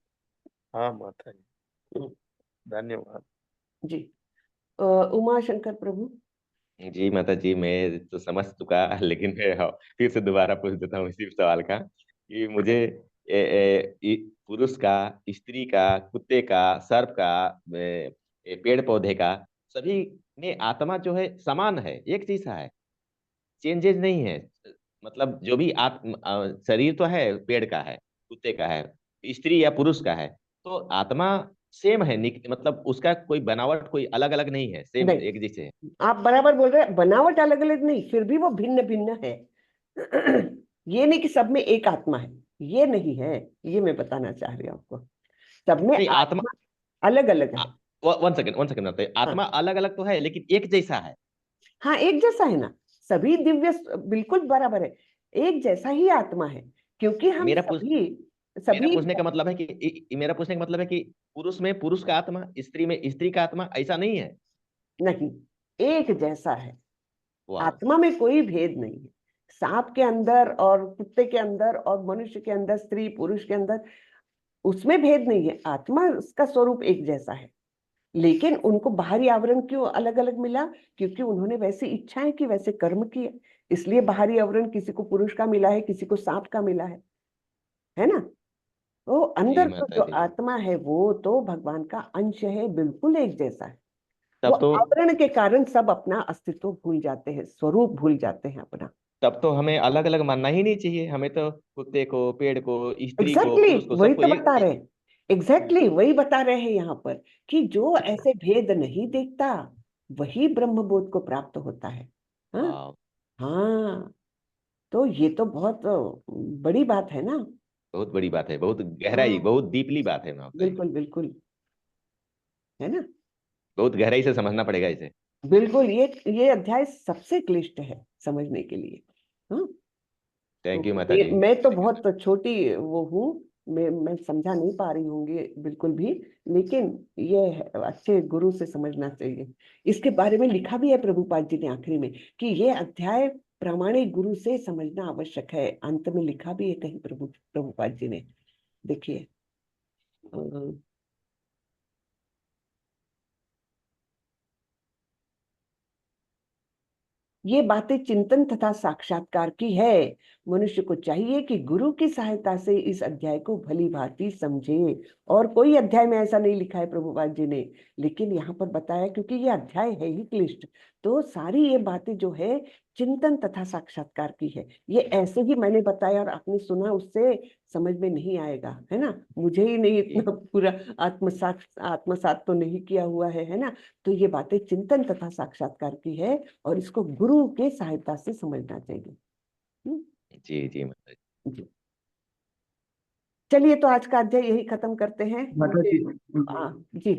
हाँ माता जी, धन्यवाद। जी। उमा शंकर प्रभु। जी माता जी, मैं तो समझ चुका, लेकिन मैं फिर से दोबारा पूछ देता हूँ इसी सवाल का कि मुझे पुरुष का, स्त्री का, कुत्ते का, सर्प का, पेड़ पौधे का, सभी में आत्मा जो है समान है, एक जैसा है, चेंजेस नहीं है। मतलब जो भी शरीर तो है, पेड़ का है, कुत्ते का है, स्त्री या पुरुष का है, तो आत्मा सेम है, मतलब उसका कोई बनावट कोई अलग अलग नहीं है, सेम नहीं, एक जैसे है। आप बराबर बोल रहे हैं, बनावट अलग अलग नहीं, फिर भी वो भिन्न भिन्न है। ये नहीं कि सब में एक आत्मा है, ये नहीं है, ये मैं बताना चाह रही हूँ आपको। सब में नहीं, आत्मा, आत्मा अलग अलग है। वन सेकंड बताइए, हाँ आत्मा अलग अलग तो है लेकिन एक जैसा है। हाँ, एक जैसा है ना, सभी दिव्य बिल्कुल बराबर है, एक जैसा ही आत्मा है, क्योंकि हम मेरा पूछ सभी मेरा सभी पूछने का मतलब है कि मेरा पूछने का मतलब है कि पुरुष में पुरुष का आत्मा, स्त्री में स्त्री का आत्मा, ऐसा नहीं है। नहीं, एक जैसा है, वाह। आत्मा में कोई भेद नहीं है। सांप के अंदर और कुत्ते के अंदर और मनुष्य के अंदर, स्त्री पुरुष के अंदर, उसमें भेद नहीं है, आत्मा उसका स्वरूप एक जैसा है। लेकिन उनको बाहरी आवरण क्यों अलग अलग मिला? क्योंकि उन्होंने वैसी इच्छाएं की, वैसे कर्म किए, इसलिए बाहरी आवरण किसी को पुरुष का मिला है, किसी को सांप का मिला है ना। तो जी अंदर तो माता जो जी, आत्मा है वो तो भगवान का अंश है, बिल्कुल एक जैसा है। वो तब तो आवरण के कारण सब अपना अस्तित्व भूल जाते हैं, स्वरूप भूल जाते हैं अपना। तब तो हमें अलग अलग मानना ही नहीं चाहिए, हमें तो कुत्ते को, पेड़ को, स्त्री को, एग्जैक्टली पुरुष को, वही सबको तो एक बता रहे हैं, एग्जैक्टली वही बता रहे हैं यहाँ पर, कि जो ऐसे भेद नहीं देखता वही ब्रह्म बोध को प्राप्त होता है। हाँ वाह, हाँ, तो ये तो बहुत बड़ी बात है ना। बहुत बड़ी बात है, बहुत गहराई, हाँ, बहुत डीपली बात है माता जी, बिल्कुल बिल्कुल, है ना। बहुत गहराई से समझना पड़ेगा इसे। बिल्कुल, ये अध्याय सबसे क्लिष्ट है समझने के लिए। हाँ, थैंक यू तो माता जी। मैं तो बहुत छोटी वो हूँ, मैं समझा नहीं पा रही होंगी बिल्कुल भी, लेकिन ये अच्छे गुरु से समझना चाहिए। इसके बारे में लिखा भी है प्रभुपाद जी ने आखिरी में, कि ये अध्याय प्रामाणिक गुरु से समझना आवश्यक है, अंत में लिखा भी है कहीं प्रभुपाद जी ने। देखिए, ये बातें चिंतन तथा साक्षात्कार की है। मनुष्य को चाहिए कि गुरु की सहायता से इस अध्याय को भली भांति समझे। और कोई अध्याय में ऐसा नहीं लिखा है प्रभुपाद जी ने, लेकिन यहाँ पर बताया, क्योंकि ये अध्याय है ही क्लिष्ट, तो सारी ये बातें जो है चिंतन तथा साक्षात्कार की है। ये ऐसे ही मैंने बताया और आपने सुना, उससे समझ में नहीं आएगा, है ना। मुझे ही नहीं इतना पूरा आत्मसात तो नहीं किया हुआ है ना। तो ये बातें चिंतन तथा साक्षात्कार की है, और इसको गुरु के सहायता से समझना चाहिए। हम्म, जी जी माता जी। जी चलिए, तो आज का अध्याय यही खत्म करते हैं। माता जी हाँ जी।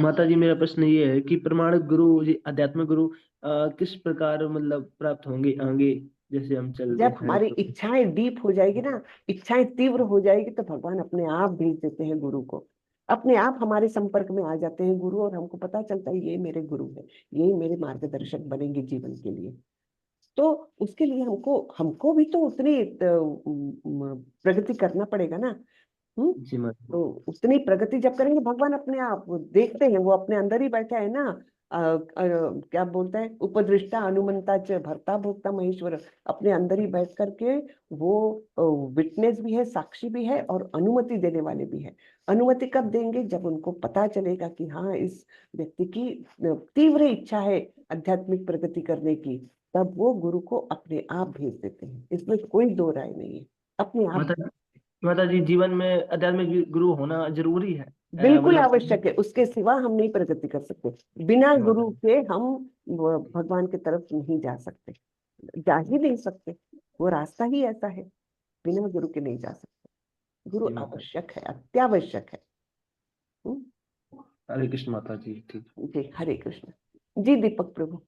माता जी, मेरा प्रश्न ये है कि प्रमाणिक गुरु जी, आध्यात्मिक गुरु किस प्रकार मतलब प्राप्त होंगे आगे, जैसे हम चल रहे जब हैं हमारी तो? इच्छाएं डीप हो जाएगी ना, इच्छाएं तीव्र हो जाएगी, तो भगवान अपने आप भेज देते हैं गुरु को। अपने आप हमारे संपर्क में आ जाते हैं गुरु, और हमको पता चलता है ये मेरे गुरु है, यही मेरे मार्गदर्शक बनेंगे जीवन के लिए। तो उसके लिए हमको हमको भी तो उतनी प्रगति करना पड़ेगा ना। जी माता तो उतनी प्रगति जब करेंगे, भगवान अपने आप वो देखते हैं, वो अपने अंदर ही बैठा है ना। क्या बोलता है, उपदृष्टा अनुमंता च भर्ता भोक्ता महेश्वर। अपने अंदर ही बैठ करके वो विटनेस भी है, साक्षी भी है, और अनुमति देने वाले भी है। अनुमति कब देंगे? जब उनको पता चलेगा कि हाँ, इस व्यक्ति की तीव्र इच्छा है आध्यात्मिक प्रगति करने की, तब वो गुरु को अपने आप भेज देते हैं। इसमें कोई दो राय नहीं है, अपने आप। माता जी, जीवन में आध्यात्मिक गुरु होना जरूरी है? बिल्कुल मतलब आवश्यक है, उसके सिवा हम नहीं प्रगति कर सकते। बिना गुरु के हम भगवान की तरफ नहीं जा सकते, जा ही नहीं सकते। वो रास्ता ही ऐसा है, बिना गुरु के नहीं जा सकते। गुरु जी माता जी। आवश्यक है, अत्यावश्यक है। हरे कृष्ण माता जी। ठीक। जी, हरे कृष्ण। जी दीपक प्रभु।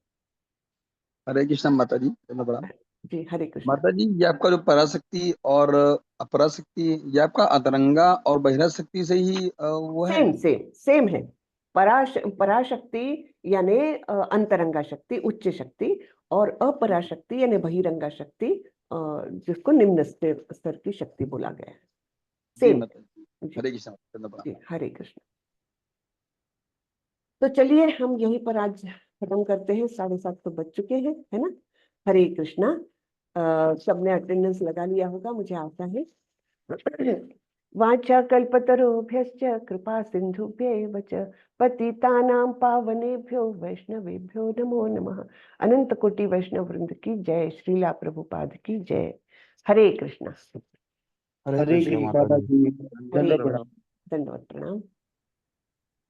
हरे कृष्ण माता जी, धन्यवाद प्रणाम। जी हरे कृष्ण। माता जी, ये आपका जो पराशक्ति और अपराशक्ति, ये आपका अंतरंगा और बहिराशक्ति से ही वो है? सेम सेम सेम है। पराशक्ति यानी अंतरंगा शक्ति, उच्च शक्ति, और अपराशक्ति यानी बहिरंगा शक्ति, जिसको निम्न स्तर की शक्ति बोला गया है। जी सेम। माता जी, हरे कृष्ण, धन्यवाद। जी हरे कृष्ण। तो चलिए, हम यहीं पर आज खत्म करते हैं। 7:30 तो बज चुके हैं, है ना। हरे कृष्णा। सबने अटेंडेंस लगा लिया होगा, मुझे आशा है। वाचा कल्पतरुभ्यश्च कृपा सिंधुभ्यैव च पतितानां पावनेभ्यो वैष्णवेभ्यो नमो नमः। अनंत कोटि वैष्णव वृंद की जय। श्रीला प्रभुपाद की जय। हरे कृष्णा। हरे कृष्ण माता जी। हरे दंडवत प्रणाम। दंडवत प्रणाम।